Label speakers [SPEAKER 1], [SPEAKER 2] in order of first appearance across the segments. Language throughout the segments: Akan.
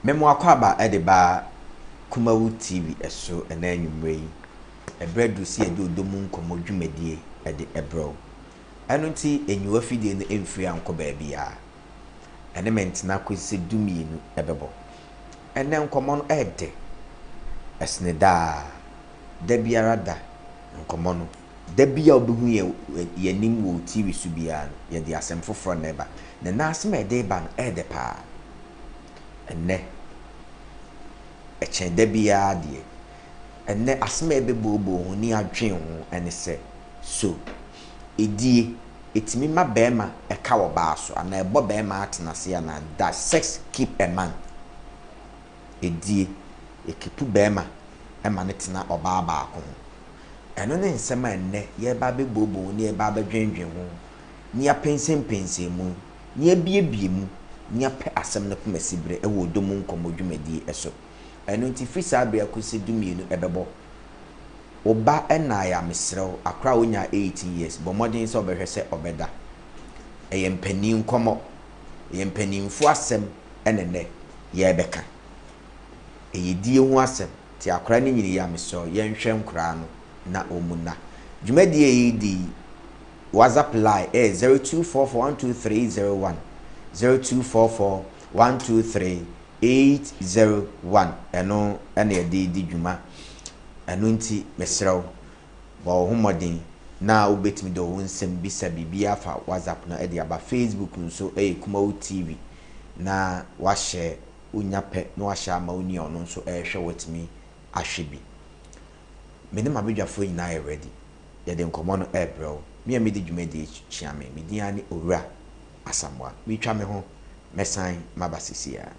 [SPEAKER 1] Memo akwaba ba Kumawu TV eso ena anwumre yi. Ebredu si edo ODO MU NKOMO dwumadie ebro. Eno nti enyiwa fidie no emfiri anko ba bia. Ene mentina kwese dumienu ebebo. Ene nkomo no ede. Esne da biara da nkomo no. Da bia obehu ye nim wo TV so bia no ye de asem foforo na eba. Na asem ede ba no ede pa. Ene echen da biara de. Ene asem ebebobo ho ni adwen ho ene se so edie etimi ma bema eka wo ba so ana ebo bema atenase ana that sex keep a man. Edie ekipu bema ema ne tena oba ba ko eno ne nsem enne ye ba bebobo ni ye ba badwenwen ho ni apensem mu ni abiebie mu ni apɛ asem ne kuma sibre ewo ODO MU NKOMO dwumadie eso. Eno nti fisa abia kwese dumienu ebebo oba ena ya mesrew akra onya 18 years bo modern so obehwese obeda eyempani nkomo eyempanimfu asem enene ye beka eyedie hu asem ti akra ne nyini ya mesrew yenhwe nkra no na omuna dwumadie yi di WhatsApp line 0244123001 0244123801 eno ene di dwuma eno nti mesrew bo homodin na obetimi do wo nsem bisa bibia fa WhatsApp na ede aba Facebook nso Kumawu TV na wa share unyape na wa share ma oni ono nso hwe wotimi ahwe bi mene mabedwafo nyina ye ready ye de nkomo no ebrew me me di dwumadi chiame me din ani OWURA ASAMOAH me twa me ho mesan mabasisia.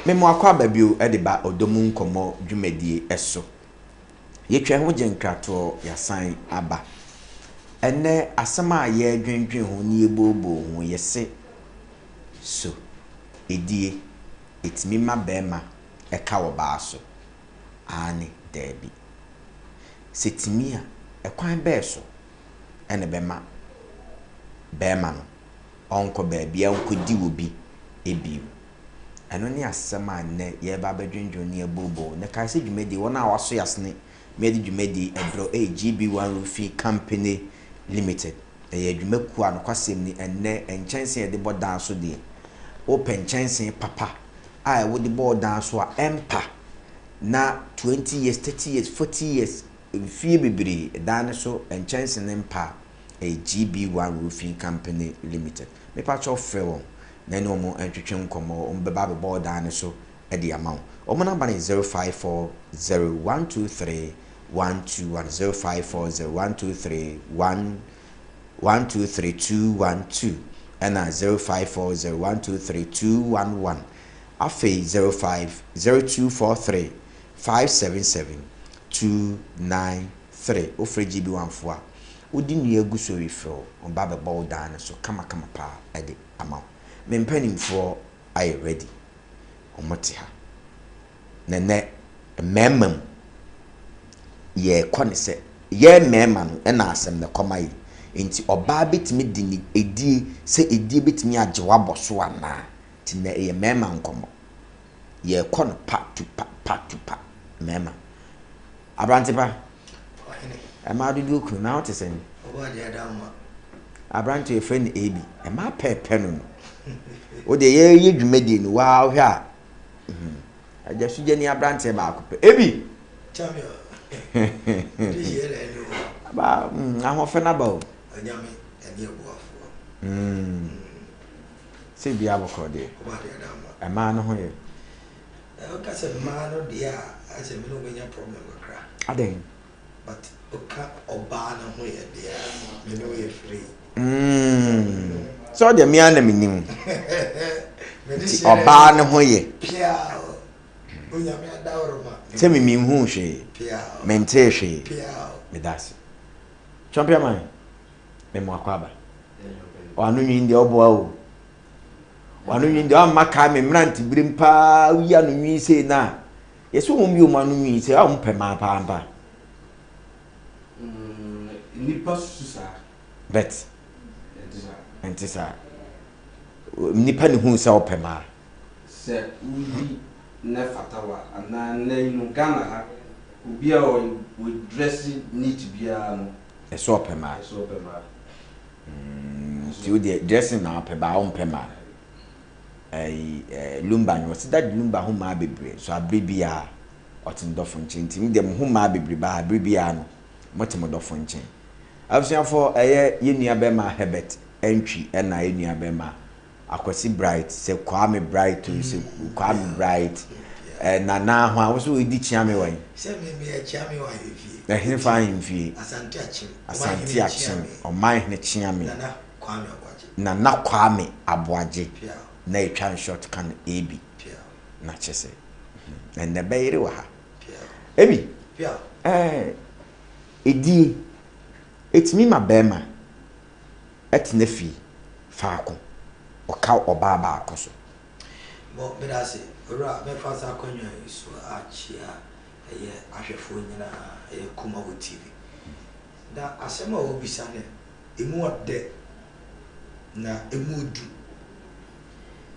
[SPEAKER 1] Memo akwa babio e de ba ODO MU NKOMO dwumadie eso. Yetwa ho genkrato yasan aba. Ene asema ye dwendwen ho ni ebobo ho yese. So edie etimi ma bema eka wo ba so. Ani debi. Setimi a ekwan be so ene bema no onko baabi ankodi obi ebiu. Eno ni asema ne ye ba bedwendwen ni ebobo ne ka se dwumadi wona waso yasne me di dwumadi ebro GB1 Roofing Company Limited. Ye dwumaku a no kwasem ni enne enchense ye de bodan so de open chense papa a wo de bodan so a empa na 20 years 30 years 40 years fie bibiri dan so enchense ne mpa GB1 Roofing Company Limited. Me pa cho frɛ na no mo entwetwe nkomo ombeba be board dan so e de amount o mo number is 0540123121 0540123122 and 0540123211 afi 050243577293 ofre GB1 fo a odi nu aguso refro omba be board dan so kama pa e de amount mempanimfo aye ready omote ha nene memam ye kone se ye mema no e na asem ne komai enti oba betimi di edi se edi betimi ajewa boso ana ti na ye mema nkomo ye kone pa mema abrante pa ma dudu ku na what is any
[SPEAKER 2] oba dia dama
[SPEAKER 1] abrante your friend AB ma pepe no o de ye dwumadi ni wa hwe a ajasu je ni abrante ba akopɛ ebi
[SPEAKER 2] champion this year le
[SPEAKER 1] ba ahofe na ba o
[SPEAKER 2] anyame eni ebuafo
[SPEAKER 1] se bia bokode
[SPEAKER 2] oba dia dama
[SPEAKER 1] ma no ho ye
[SPEAKER 2] o ka se ma no dia a se me no benya problem kra
[SPEAKER 1] aden
[SPEAKER 2] but o ka oba no ho ye dia me no ye free
[SPEAKER 1] so de mi ana minim oba no ho ye
[SPEAKER 2] pia onyame adawroma
[SPEAKER 1] se mi hu hwe
[SPEAKER 2] pia
[SPEAKER 1] mente hwe
[SPEAKER 2] pia
[SPEAKER 1] me das champion man me mo akwaba o anu nyi ndi obo o anu nyi ndi o maka me mranti birim pa wi anu nyi se na yeso wo mi o manu nyi se a mo pe ma pa
[SPEAKER 3] nipa susa
[SPEAKER 1] bet entisa nipa ni hu se opema
[SPEAKER 3] se udi na fatawa ana na inu Ghana ha obi a o dress neat bia no
[SPEAKER 1] e so opema ti o de dressing na opema o opema lumba nyo se that lumba hu ma bebre so abribia otindofo nchinti mi dem hu ma bebre ba abribia no motimodofo nchin abusiafo ye nua be ma Herbert entry na ye nua be ma akwasi bright se Kwame bright to se Kwame bright na ho a wo so edi chiame wan
[SPEAKER 2] se me e chiame wan fie
[SPEAKER 1] na hin fa hin fie asante achim o man hin chiame na Kwame aboaje na etwan short kan AB na chese na be yire wa ha ebi edi etimi ma bema etne fi faako oka oba ba akoso
[SPEAKER 2] bo bedase ora me fasa akonyo so achia eye ahwefo nyina eye kuma wo TV da asema obisa ne emu ode na emu du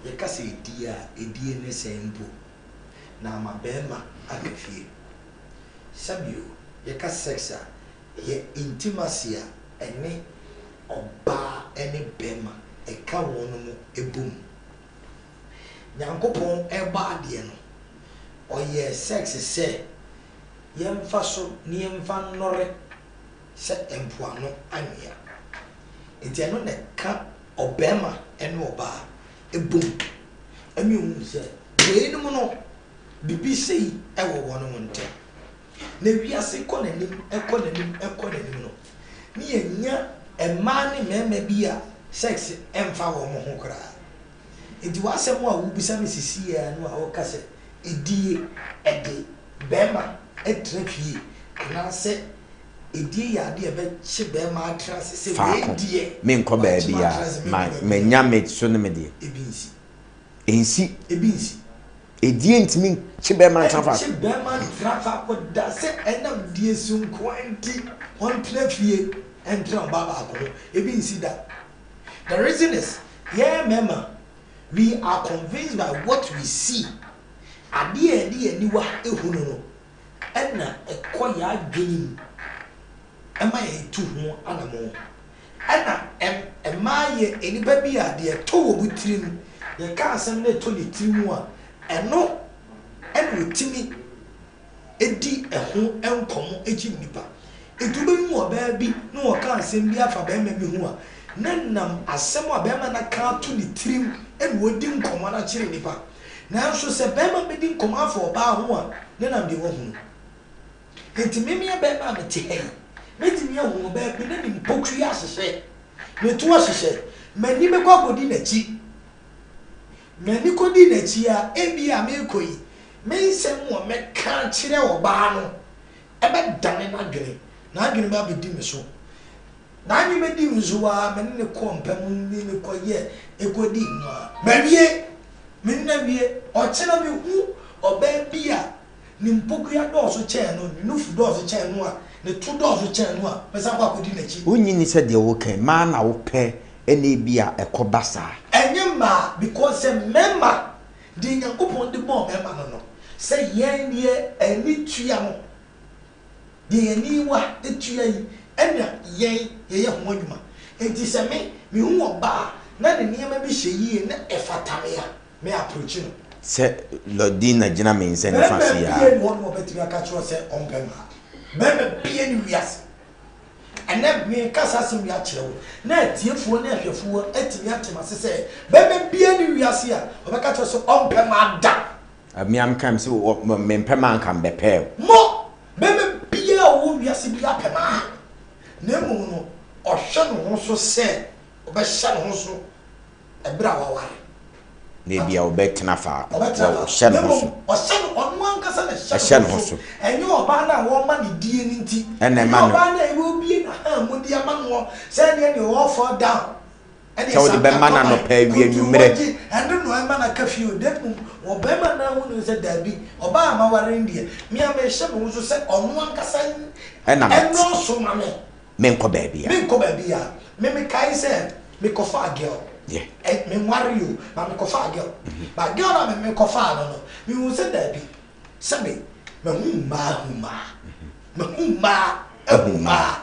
[SPEAKER 2] ye kase edie ne sembo na ma bema akafie sabio ye ka sexa ye intimacy ene oba ene bema e ka wono mu ebum nyankopon eba ade no oye sex se yemfa so ni yemfa nnore se empoano anya entiano ne ka obema ene oba ebum emi hu se we no no bibi sei ewo wono mu ntem na wiase ekonanim no ni enya ema ne mema bi a sex emfa wo mo ho kra enti wasɛm a wo bisa me sisi ya no a wo ka sɛ edie ɛde bɛma ɛtrafie ana sɛ edie ya de ɛbɛkye bɛma atra sɛ edie
[SPEAKER 1] me nkɔ baabi a manya me so ne me de ensi edie ntimi kye bɛma atra fa
[SPEAKER 2] kye bɛma atra fa ko da sɛ ɛnam die sunko anti on trafie entra baba ko ebinsi da. The reason is, yeah, mema, we are convinced by what we see. Adie niwa ehuno, enna ekoya gbenim. Ema ye tu ho anamo. Enna ema ye enipa bi ade to wo butirim. Ye ka asem na to ne tirimu a, eno otimi edi eho enkomo eji nipa. Edube mu oba bi na wo ka asem bi afa ba bi ho a. Nanam asem a bema na ka to ni trim en wodi nkomo na kire nipa na so se bema be di nkomo afọ ba ho a nanam de wo hu enti meme ya bema me te hey metimi ahu ba bi na ni mpokwi asese me to asese mani me kwa kodi na chi mani kodi na chi a ebi a me koyi me nsem wo me ka kire wo ba no ebe dane na dwene na adwene ba be di me so na nyi me di nzuwa me ne kompam ni ne koye ekodi no babie me na wie o chena me hu oba bia ni mpokua dɔɔso kyɛn no ni nufu dɔɔso kyɛn no a ne to dɔɔso kyɛn no a pesa kwa kodi n'akyi
[SPEAKER 1] wonyi ni sɛ de wo kan ma na wo pɛ ene bia ɛkɔba saa
[SPEAKER 2] enye ma because memma di nyankopɔn de bɔ memma no sɛ yɛn die ani tua no de ani wa etua yi ena yen ye ho adwuma enti se me hu oba na ne niam bi hye yie na efatame ya me approach no
[SPEAKER 1] se lodina gina me nse ne fa so ya
[SPEAKER 2] be no betri aka cho se ompema be bie ni wiase ena me kasa sim ya kire wo na atiefuo na ahwefuo atimi atema se se be bie ni wiase a obeka cho se ompema da
[SPEAKER 1] me am kam se me mpema kan be pe
[SPEAKER 2] mo be bie wo wiase bi apema nemu no ohwe no ho so se obehya no ho so ebra wa ware
[SPEAKER 1] na bia obetena fa ohwe no ho so
[SPEAKER 2] ohwe no onu ankasa na
[SPEAKER 1] hye no ho so
[SPEAKER 2] enye oba na wo ma ni die ni nti
[SPEAKER 1] ene ma no
[SPEAKER 2] oba na e wo bie na ha mo dia ma no se ne wo fall down
[SPEAKER 1] so the be ma na no pa wi anwumre
[SPEAKER 2] ende no e ma na kafi o det mu wo be ma na wo no se dabi oba ma ware ndie mi a me hye no ho so se onu ankasa eno so ma me
[SPEAKER 1] nko baby
[SPEAKER 2] ya me kai say me kofa girl
[SPEAKER 1] yeah
[SPEAKER 2] me worry you but me kofa girl but girl na me kofa no me who say that be say me huma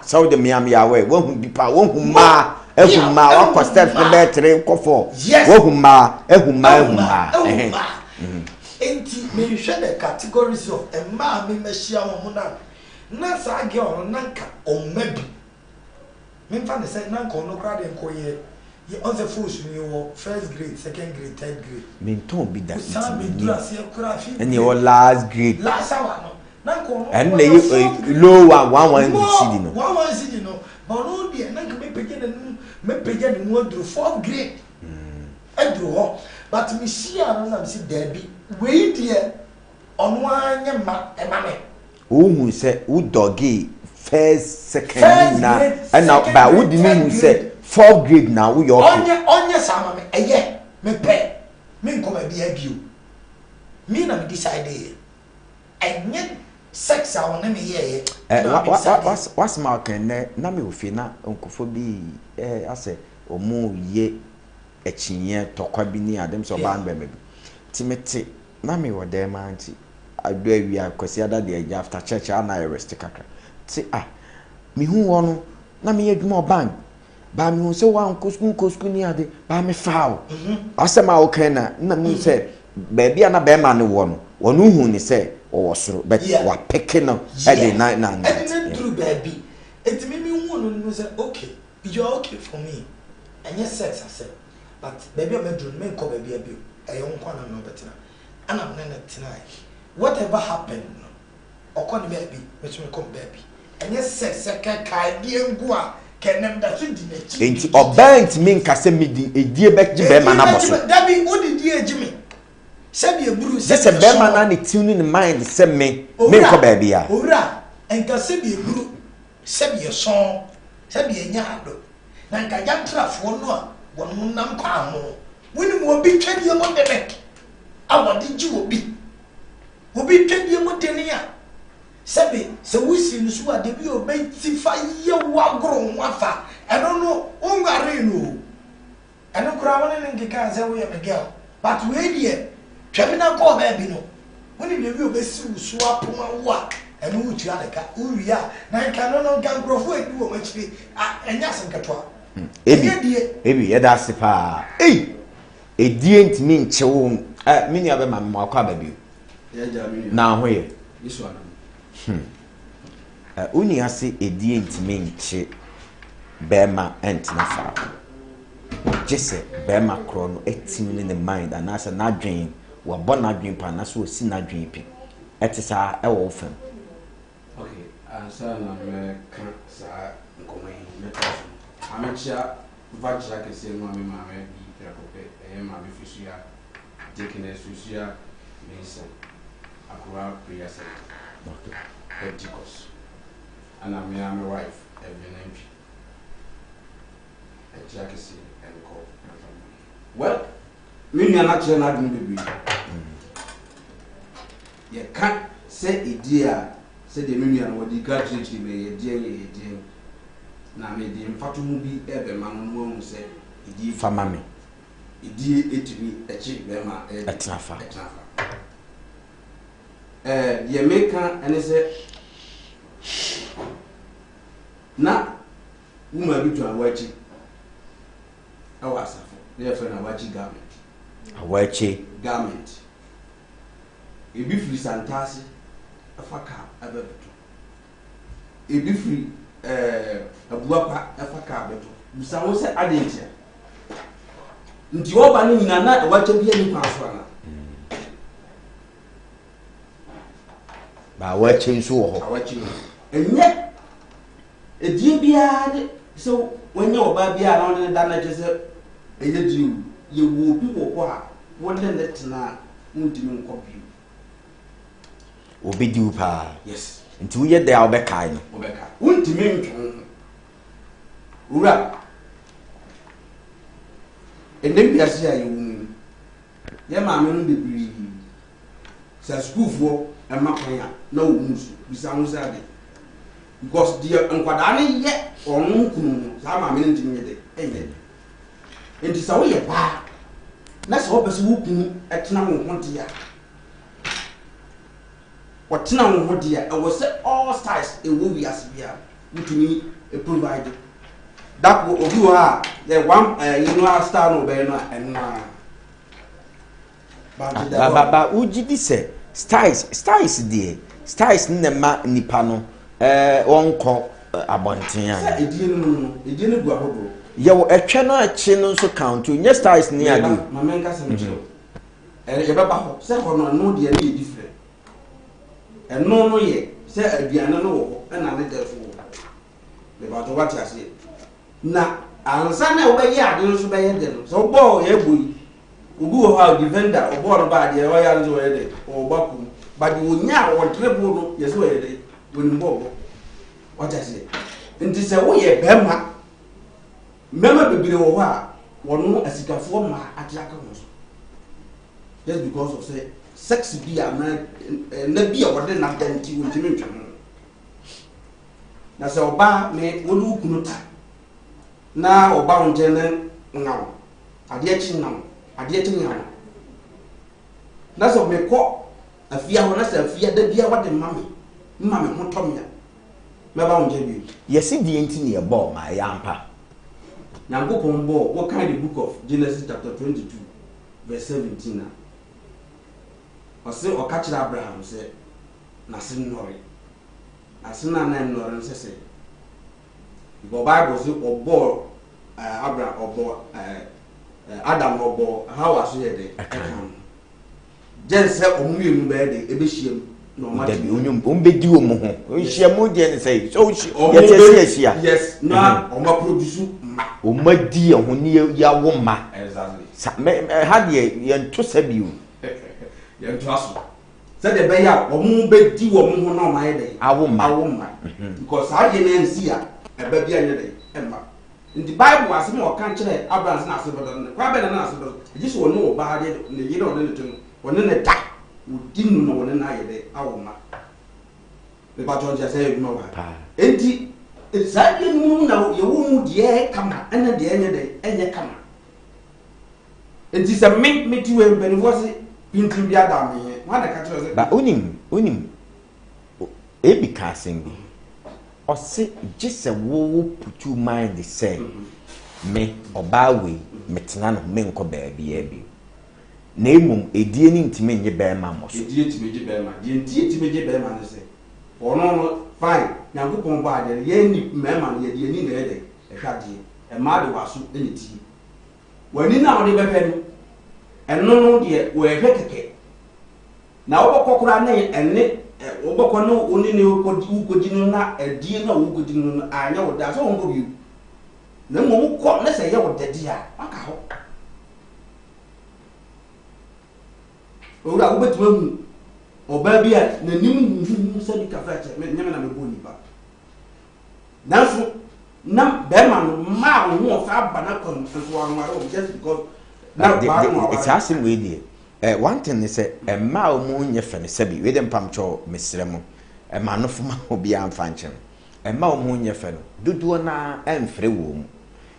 [SPEAKER 1] so the miam ya we wo hu bipa wo huma ehuma wa ko steps ne betre ko for wo huma
[SPEAKER 2] enti me hwe the categories of emma me mehia wo na sa girl nanka ommabi memfa ne say nanka ono kra de nkoye ye on the force ni wo first grade second grade third grade
[SPEAKER 1] min ton bi da
[SPEAKER 2] sa be dura se kra fi
[SPEAKER 1] and your last grade
[SPEAKER 2] last hour no nanka ono
[SPEAKER 1] and the low one cd no
[SPEAKER 2] one cd no but no dia nanka me pege ne mu aduru fourth grade aduru ho but me shia no na me si dabi we dia ono anya ma emame
[SPEAKER 1] who say who doggy first second na and now by who didn't say fourth grade now we your
[SPEAKER 2] onye sama me eye me pe me nkoma bi abio me na me decide enye sex a wona me ye what's my can na me ofi na nkofo bi ase omo ye echinye tokwa bi ni adem so ba ngbe me timete na me wo dem anti ado awia kwasi ada de after church ana rest kakra ti mi hu wono na me adwuma bank ba mi hu se wa nkoskun ni ade ba me faaw asema okay na me se baby ana be ma ne wono hu ni se o soro but wa peke no e de na and true baby it me hu no say okay you are okay for me and yes sex I said but baby o me do me ko baby abio e yo nkwa na no betina ana me na tonight whatever happened okon baby which me come baby and yes sex kai die ngu a kenem da so di na chi
[SPEAKER 1] enti obant me nkase me di edie be be ma na boso
[SPEAKER 2] dabi odi die Jimmy. Sabi eburu
[SPEAKER 1] Just a bear man and tuning in mind, send me. Make a baby.
[SPEAKER 2] Owura, enka sabi eburu, sabi a song, sabi a nyado. Nanka yantrafo no a wonu nam kwa ho. Woni mo bi twedie mo de me. Awade ji obi. Obi twedie mo de ne a. Sabi se wusi nsu a de bi obeti fa ye wagro nwafa. Eno no ongare no. Eno kura woni nkeka se wo ye me girl. But we die twamina ko ba bi no. Woni de bi obesi usu apoma wo a eno wutu aleka. Uria na nka no nka nkrofo edi wo machiri. Enya senketwa.
[SPEAKER 1] Ebi yeda sipa. Edie ntimi nche wo mini abe ma akwa ba bi. Na ho ye.
[SPEAKER 3] Yesu adam.
[SPEAKER 1] Uni ase edie ntimi nche bema entina fa. Jesse bema kro no etim in the mind and as na dwen wo bo na dwen pa na so si na dwen pi. Etisa e wo fam.
[SPEAKER 3] Okay, ansa na me kan sa nkomai metaso. Amechia vajra kese no ame mame bi trakope mame fisuya dekene susuya mensa akwa prayer center.
[SPEAKER 1] Okay.
[SPEAKER 3] Pentecost. And I'm my wife every night. And Jackie and call. Well, me are not sure I do baby. You can't say a dear, say the million what the God teach me a dear. Now, me the infatu be ever man won't say a dear
[SPEAKER 1] For mammy.
[SPEAKER 3] A dear it to be a cheap bema a
[SPEAKER 1] trafa.
[SPEAKER 3] The American and they say na woman be to a watching our suffer, therefore, a watching garment.
[SPEAKER 1] A wachi
[SPEAKER 3] Garment. A be free Santasi, a faka, a better. A be free a buapa, a faka better. You sound say, I didn't say. Nti oba ni na wacha bi ani kwaso ana.
[SPEAKER 1] ba wachi nso wo ho.
[SPEAKER 3] Wachi. Enye edie bia de so wenye oba bia na won da na jese eye diu ye wo bi wo ho a won le letna ntimi nkɔbi.
[SPEAKER 1] Obi diu pa.
[SPEAKER 3] Yes.
[SPEAKER 1] Nti wo ye da obeka no.
[SPEAKER 3] Obeka. Ntimi ntwon. Ura. Endem bia se ayi wo. Ye ma me no bebiri. Sa school fo e ma kwan a na wo musu. Bisa wo sa de. Because the nkwada ne ye onu kunu sa ma me ntimi ye de. Enye. Enti sa wo ye pa. Na sa wo pese wo kunu etena wo ho de a. Wotena wo ho de a e wo se all styles e wo wi asbia. Mutumi e provide. That will obi wa the one you know star no be no enwa.
[SPEAKER 1] Ba uji di se styles die. Styles nma nipa no wonko abonten ya.
[SPEAKER 3] Edie no gu ahodo.
[SPEAKER 1] Ye wo etwe no achi no so count you. Nye styles ni adu.
[SPEAKER 3] Mama nka se mcho. Ye baba ho se ho no de na different. Eno no ye se aduane no wo na ne defo. Le ba to what you say. Na ansa na obayi ade no so be ye de no so bo ye boyi ugu ho how defender obo no ba de o ya nzo ye de o ba ku ba de onya o treble no ye so ye de woni mbo what I say nti se wo ye bema mema bebire wo ho a wono asikafo ma ate aka ho so just because of say sex bi a na bi a wode na danti wo ntimi ntwe na se oba me wonu kunu ta na oba onje ne ngawo ade achi ngawo ade achi ngawo na so me ko afia ho na se afia da bia wade mame ho tomya me ba onje bi
[SPEAKER 1] Yesi di enti ne e bo ma ya ampa.
[SPEAKER 3] Nyankopon bo what kind the book of Genesis chapter 22 verse 17 na ose o ka kira Abraham se na sin nori asina na nori nsese. The Bible says obo Abraham obo Adam obo how was he there? Just say omuye mu be de ebehiem
[SPEAKER 1] Dabi umbedi wo mo ho. Ohia mo de ne say. So yetesi
[SPEAKER 3] yes, na oma produce ma.
[SPEAKER 1] Oma di ho ni ya wo ma.
[SPEAKER 3] Exactly.
[SPEAKER 1] Ha de yento sabiu.
[SPEAKER 3] Yento aso. Said the beya omo bedi wo mo ho na oma ye dey.
[SPEAKER 1] Awo ma.
[SPEAKER 3] Because how ye na nsi a eba bia nye dey. Emma. In the Bible as mo kan kire Abraham na asebodon. Kwa be na asebodon. Eji so no ba de ne yire on ne tun. Woni ne da. Udinu no woni na ye dey awo ma. The patron just say no ba. Enti exactly mu na ye wo mu de kama ena de enye dey enye kama. Enti se me ti we mbeni wo se pintim bia da me. Wa na ka kire se
[SPEAKER 1] Ba onim ebi ka sengi. Ose gise wo putu mind say me obawe metena no me nko baabi ya bi. Na emum edie ni ntime nye be ma mo so.
[SPEAKER 3] Edie ntime je be ma. Die ntie ntime je be ma ne se. Ono no fine. Nyankopon ba de ye ni mema ye die ni na ye de. Ehwade. E ma de waso eni ti. Wani na wo de be pe no. Eno no de wo ehwe keke. Na wo kokora na ene wo boko no oni ne wo ginu na edie na wo ginu na anya wo da so wo go bi. Na mo ko na se ye wo de dia. Aka ho. Ora ubetu emu oba bia na nim se di kafa che me nyame na me boni ba nanso na be ma no ma wo ho fa ba na kon so anware just because na ba no
[SPEAKER 1] it's asim we dey one thing is say ma o mu nye fe ne sabi we dey mpamcho mesre mu ma no fuma obi amfa nche ma o mu nye fe no dodo na emfre wo mu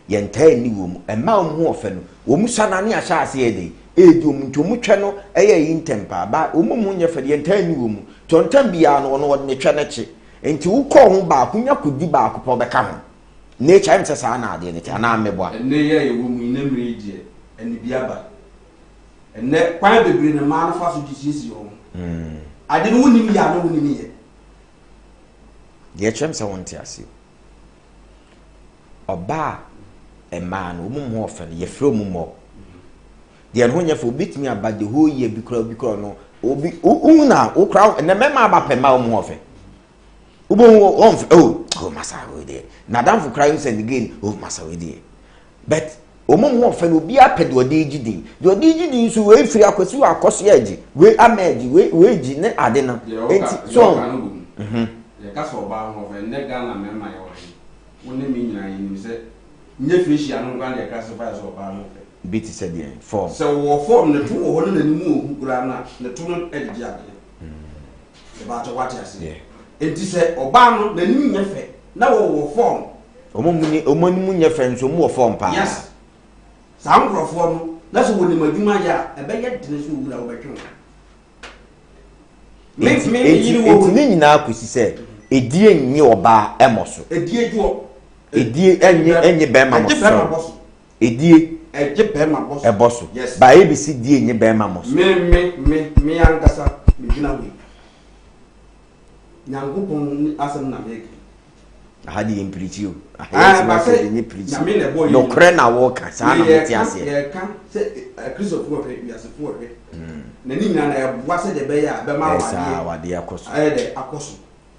[SPEAKER 1] ye ntai ni wo mu ma o mu ofe no wo mu sana ne ahya ase ye dey edum ntomu twa no eye yi ntempa ba omumu nya fede entan ni wo mu tontan bia no no ne twa na chi enti wo kɔ ho ba kunya kudi ba akopɔ bɛka ho ne chaim sɛ saa na ade ne ta na amebo a
[SPEAKER 3] ne ye wo mu ina mre die eni bia ba enne kwan bebre ne ma na fa so disisi ho ade no wonim ya no wonim ye
[SPEAKER 1] de chaim sɛ wonte ase oba e ma no omumu ofa ye fro omumu de no nya fo bitimi aba de ho ye bi kra no obi una o kra na mema aba pe ma omu ofe ubo oh masa we de na dan fo kra use and again oh masa we de but omu ofe no bi apede ode gidi de ode gidi nso we firi akwasi wa akoso ya gi we amaji we gi ne ade na enti so
[SPEAKER 3] ye ka so ba ho ofe ne ga na mema ye wo ne mi nyina yin se nye firi anu ngwa ne ka so fa so ba ho
[SPEAKER 1] biti said the form
[SPEAKER 3] so wo form ne to wo no na nimu ohu kura na ne to no edidi ade e ba to what ase enti se oba no na nimu nya fe na wo form
[SPEAKER 1] omonimu nya fe nso mu wo form pa
[SPEAKER 3] yes sa nkrofo no na so wo ni madwuma ya e be ye dene so wura wo betwe me yiri wo
[SPEAKER 1] enti nyina akosi se edie nyi oba emoso
[SPEAKER 3] edie juo
[SPEAKER 1] edie enye be ma mo so edie
[SPEAKER 3] eje be ma boss
[SPEAKER 1] e boss ba abc die nye be ma mo
[SPEAKER 3] me ankasa me gina we nyangopon asem na make
[SPEAKER 1] hadi impreach you ba se ni preach no kre na wo ka sa na meti ase
[SPEAKER 3] ye kan se Christopher we ya se fo we na ni nyana ya bua se de be ya be ma
[SPEAKER 1] awade akoso
[SPEAKER 3] de akoso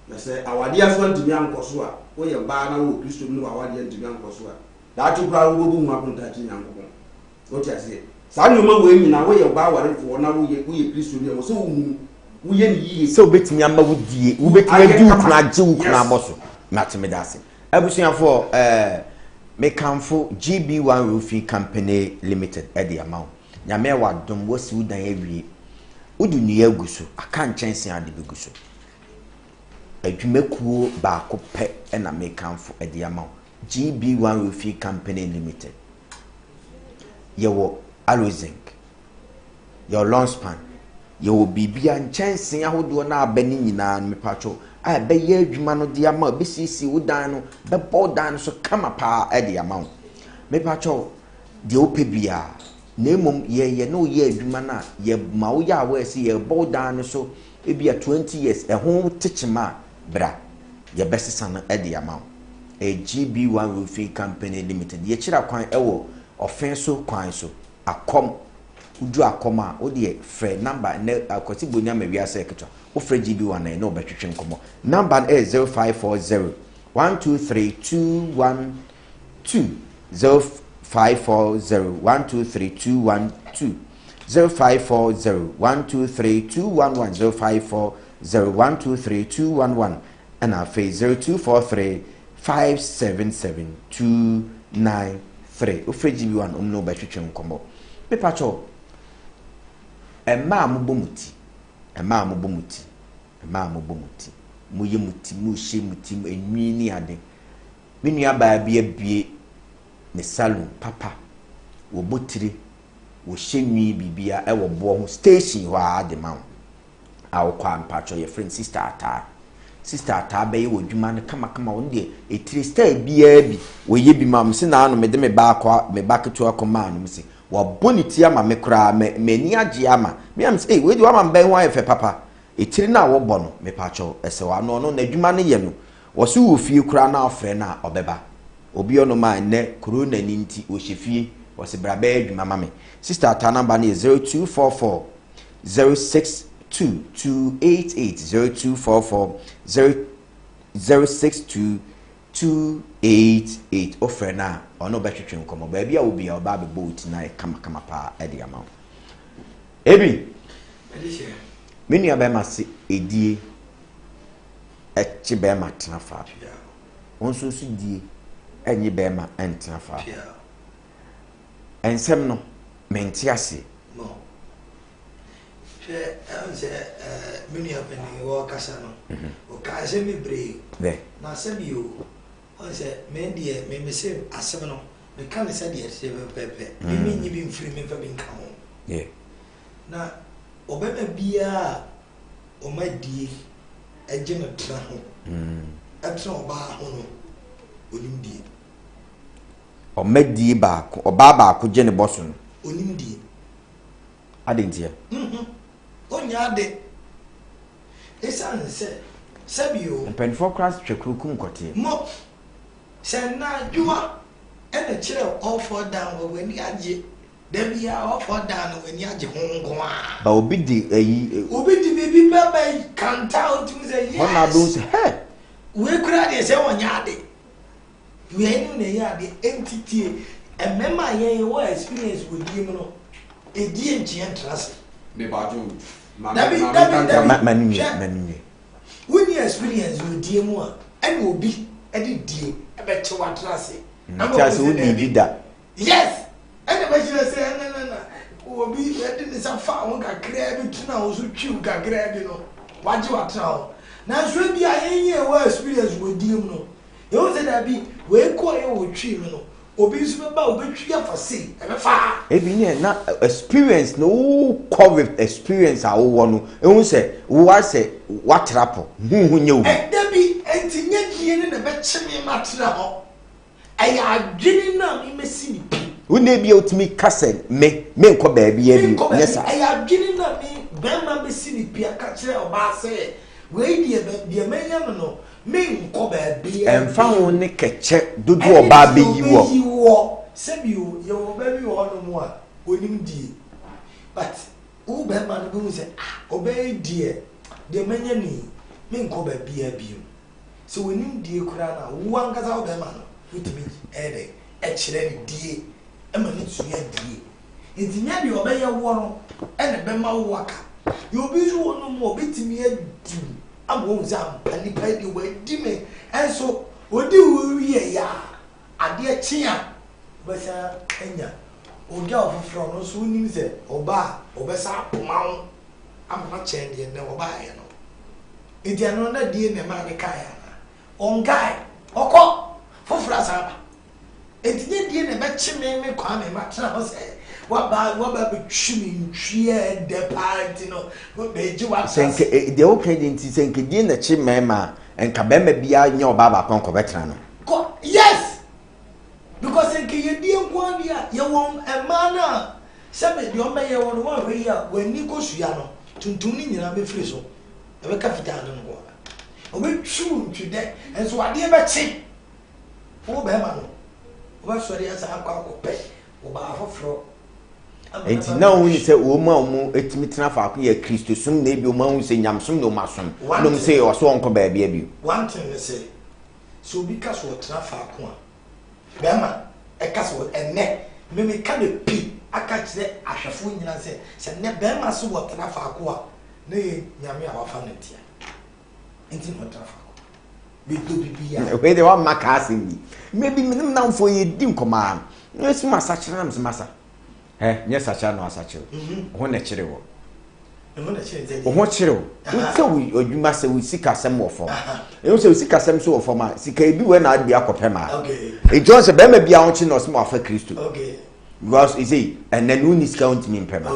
[SPEAKER 3] na se awade aso ntimi ankoso a wo ye ba na wo Christo ni awade ntimi ankoso a da tu kra wo bu mu apunta chi nyangopon o ti ase sa nyoma we nyina wo ye ba ware fo na wo ye Christo ni wo so wo ye ni yi
[SPEAKER 1] so betimi ama wo die wo betimi adu kuna age wo kuna aboso matime dase abusuafo me kanfo GB1 Roofing Company Limited edi amount nyame wa dom wo si udan awie udu ni aguso aka nchense ade beguso adwumakuo ba ko pe na me kanfo edi amount GB1 Roofing Company Limited yewo alozinc your lawn span yewo bibia nchense ahodo na abani nyina me pacho a be ye adwuma no de ama be sisi udan no be bodan so kama pa edi amount me pacho de opebia na emom ye no ye adwuma na ye ma wo ya wa si ye bodan so ebia 20 years ho tichima bra ye besesa no edi amount a GB1 Roofing Company Limited ye chira kwan ewo offenso kwan so akom udu akoma o de frɛ number na akwati bonya mawia sɛ ketwa o frɛ GB1 na no betwetwe nkomo number is 0540 123212 0540 123212 0540 123211 0540 123211 and our phase 0243 577293 o frɛ GB1 no betwetwe nkomo pepacho emma mubomuti mu ye muti mu hye muti enwi ni ade me nua baa bia bie ne salon papa wo botire wo hye nwi bibia e wo bo ho station ho ade ma a wo kwa mpacho ye friend sister ata be ye wo dwuma ne kama won de etire star bia bi wo ye bi mam se na anu me de me ba keto akoma anu se wa boniti ama me kra me ni age ama me am say we di wa man ben ho ayefe papa etiri na wo bɔ no me pacho ese wa no na adwuma ne ye no wo se wo fie kra na afre na obeba obi ono ma ne corona ni nti wo hyefie wo se bra ba adwuma ma me sister ta number na 0244 062288 0244 062288 ofre na ono betwetwe nkomo ba bia obi a oba be boat na kama pa edi ama ebi menu ya be ma se edie echi be ma trafa onso so die enyi be ma entrafa ensem no menti ase
[SPEAKER 2] no she menu ya be ni wo kasa no o ka se mi bre na se bi o say me die me say asem no me kan say die se pepe me nyi bi mfiri me fa bi nka ho na obema bia o ma die eje no tra ho etra oba ho no onim die
[SPEAKER 1] o ma die ba ko oba ba ko je ne boso no
[SPEAKER 2] onim die
[SPEAKER 1] adentia
[SPEAKER 2] onya ade esa nse sabio
[SPEAKER 1] mpenfo class twekrukum kote
[SPEAKER 2] mo se na djuma ene kire all fall down when you age dem ya all fall down when you age hongo a
[SPEAKER 1] ba obi di ayi
[SPEAKER 2] obi di bibi baba count out to say yes
[SPEAKER 1] ona do say he
[SPEAKER 2] we kura de se wonya ade we enu na ya ade entity e mema ye wo experience with him no e di enchien trust
[SPEAKER 3] me ba jo
[SPEAKER 2] manu when you experience with him a ene obi e di die e be che wa trust
[SPEAKER 1] Just would be vida.
[SPEAKER 2] Yes. And the question say no. Obi e di sa fa won ka kra bi tuna wo so twi ka kra bi no. Waje wa tra. Na so bi ayenye wo experience wo di mu no. E wo say that bi we ko ye wo twi mu no. Obi so be ba obetwi afa sei e be fa.
[SPEAKER 1] E bi ne na experience no COVID experience a wo no. E hu say wo say what trapo. Hu nye obi.
[SPEAKER 2] E da bi entinye die ne be chime matra ho. Aya adwini na me mesi ni pi
[SPEAKER 1] wona bia otimi kase me nko ba bia bi nyesa
[SPEAKER 2] aya adwini na me bema mesi ni pi aka kire oba se we die menya no me nko ba bia
[SPEAKER 1] emfa ho ne keche dodo oba be yiwo
[SPEAKER 2] sebio ye oba bi wo no mu a onim die but u bema no be say oba die menya ni me nko ba bia bi so onim die kura na wo angaza obema no utimi ere echire ni die ema ni tuya die entinya bi obeye wo no ene be ma wo aka yo bi zo no mo obetimi adu amo za pani pai di we di me enso odi wo wie ya ade chia besa enya oga ofofro no so nim se oba obesa poma wo amana chen die ne oba ye no enti ano na die ne ma ne kai ongai oko fofra saba etinye die ne be chime me kwa me matra ho se wa ba be twimi ntwie de party no be ji wa
[SPEAKER 1] senke de okay denti senke die na chime ma enka be ma bia nya oba ba kon ko betra no
[SPEAKER 2] yes because senke ye die nko dia ye won e mana sebe de o me ye won wa hwe ya wani ko sua no tuntun ni nyina be firi so e be ka fita no ko o be twu ntwide enso ade be chi wo be ma no wo so dey asa akwa akopɛ wo ba afofro
[SPEAKER 1] enti na wo ni se wo ma wo etimi tena fa ko ye Kristo sum na ebi wo ma wo se nyamsum no masom no se wo so onko ba bia bi
[SPEAKER 2] one thing they say so because wo tena fa ko a be ma e ka so enne me ka de pi aka kire ahwefo nyina se ne be ma so wo tena fa ko a na nyame a wafa ne tia enti no tena fa ko be do bibia
[SPEAKER 1] we de wa maka asemi maybe minim na mfo ye di nkoma yesu masachira na masa nye sachira no asachira ho na kire wo ho kire wo so odwuma se wo sika sem wo fom e so sika sem so wo fom a sika ebi we na adi akopema e John se be ma bia ho chi no so afa Kristo because you see and then who is count me pema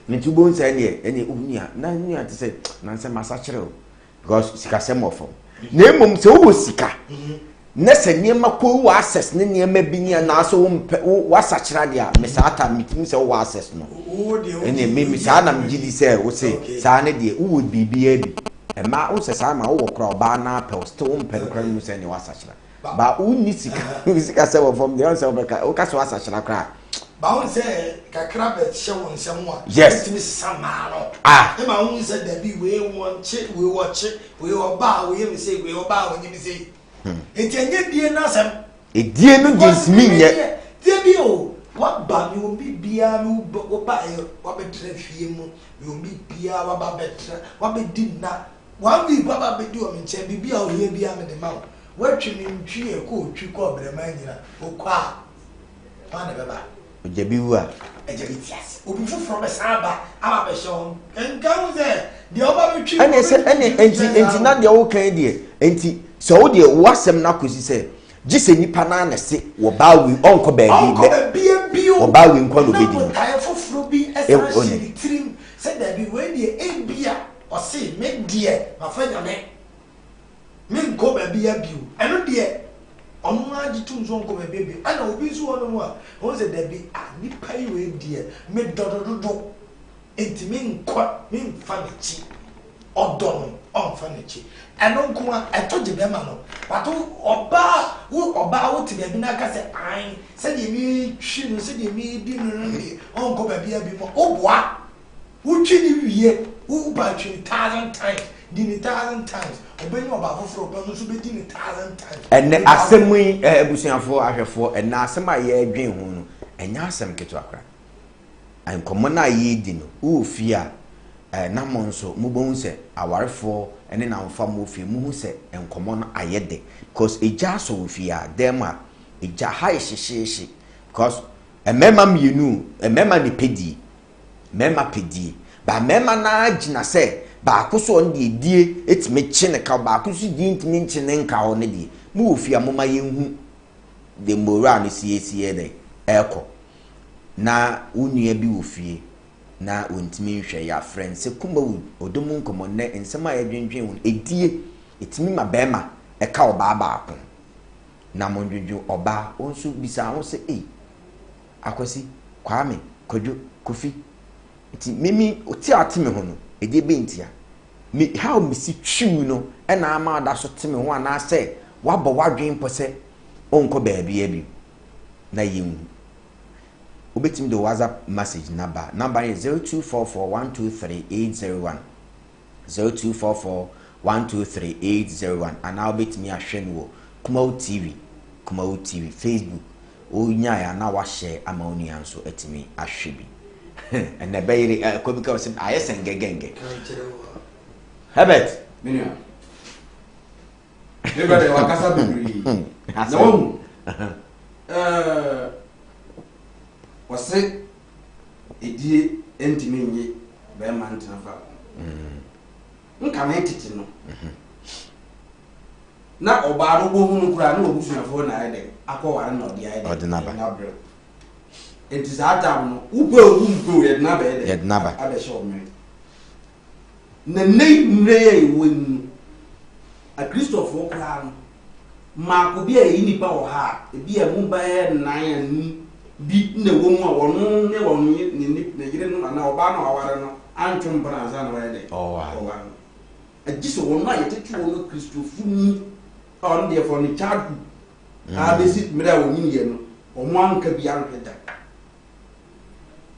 [SPEAKER 1] nti bo nsa ene onia na nya te se na nsa masachira wo because sika sem wo fom na emom se wo sika na se niema ko wo access ne niema bi ni na so wo asachira dia me sa ata mitimi se wo access no ene me sa na mgidi se wo se sa ne de wo bibia bi e ma wo se sa ma wo kra oba na post wo mpem kra mu se ne wo asachira ba wo ni sika se wo from the se wo ka wo ka so asachira kra
[SPEAKER 2] ba won se kakra be che won se mo a
[SPEAKER 1] yes
[SPEAKER 2] mi sama no
[SPEAKER 1] e
[SPEAKER 2] ma won se da bi we won che we watch we oba we mi say we oba we mi say enti enye die na sem
[SPEAKER 1] e die no dismi nye
[SPEAKER 2] tie bi o wa ba mi o bi bia mi o ba e wa be tre fie mu mi o bi bia wa ba be tre wa be di na wa bi ba be di o mi che bi bia o ye bia me de ma wa twi mi ntwi e ko twi ko bre ma nyina o kwa pa na be ba
[SPEAKER 1] ojabi wu a
[SPEAKER 2] ejabi tias obi fufuro be saba ama be shon enkan ze de oba be twi
[SPEAKER 1] ene se enti na de wo kan de enti so wo de wasem na kosi se gise nipa na na se wo ba wi onko ba bi wo ba wi nko no be di no
[SPEAKER 2] kai fufuro bi esa shiri trim se da bi we de ebia o se me de ma fa nyame me nko ba bi abiu eno de onu aji tun so nko ba bebe ana obi so wono mu a won se da bi nipa yi we de me dodododo enti me nko me mfa ne chi odon on fa ne chi eno nko a etoje be ma no pato oba wo ti be bi na ka se an se de mi twi no se de mi di no ni onko ba bi abi mo oboa wo twi ni wiye wo ba twi 1000 times di ni 1000 times obenya oba foforo oba no so be di ni 1000 times
[SPEAKER 1] ene asemu ebusuafo ahwefo ene asema ye adwen hu no enya asem keto akra ankomo na ye di no wo fia na mo nso mo bo nse awarefo ene na mfa mo fie mo hu se enkomo no ayede because eja so wo fia dem a eja ha ehyehyehye because emema mienu emema ni pedi mema pedi ba mema na agina se ba akoso on die etime kye ne ka ba akoso die ntime nkye ne nka ho ne die mo wo fia mo ma yenhu de moral ne siesie de eko na unua bi wo fie na ontimi nhwe ya friend se kuma ODO MU NKOMO ne nsema ya dwendwen won edie etimi ma bema e ka oba baako na mo dwendwen oba onso bisa ho se akwasi kwame kodwo kofi ti mimi oti atime ho no edie be ntia me how me si twiu no e na ama da so teme ho ana se wabɔ wadwen po se onko baabi abi na yemu obetim the WhatsApp message number is 0244123801 0244123801 and I'll bet me ahwe no Kumawo TV Facebook onya ya na wa share ama oni anso etimi ahwe bi and na bayire ko bi ka se ayesen gegenge Herbert
[SPEAKER 3] minia Everybody wakasa bibiri no wase edie entime nye be man tnafa nka na titi no na oba no bo hunu kura na obusuafo na ede akọware na odi ede
[SPEAKER 1] ordinaba
[SPEAKER 3] enti za dam no ugbo ugbo ye na be ede
[SPEAKER 1] yednaba
[SPEAKER 3] abe show me na nei mre wonu a Christopher okra no ma ko bi e nipa wo ha e bi e mu ba e nan anu bi na wo mu a wono ne wono ni yire no na oba no aware no antwom bana na wa ede wa a jiso wono a yetetu wono Christopher ni on the for ni chadu a be sit mra wo ni ye no o mo anka bi an peda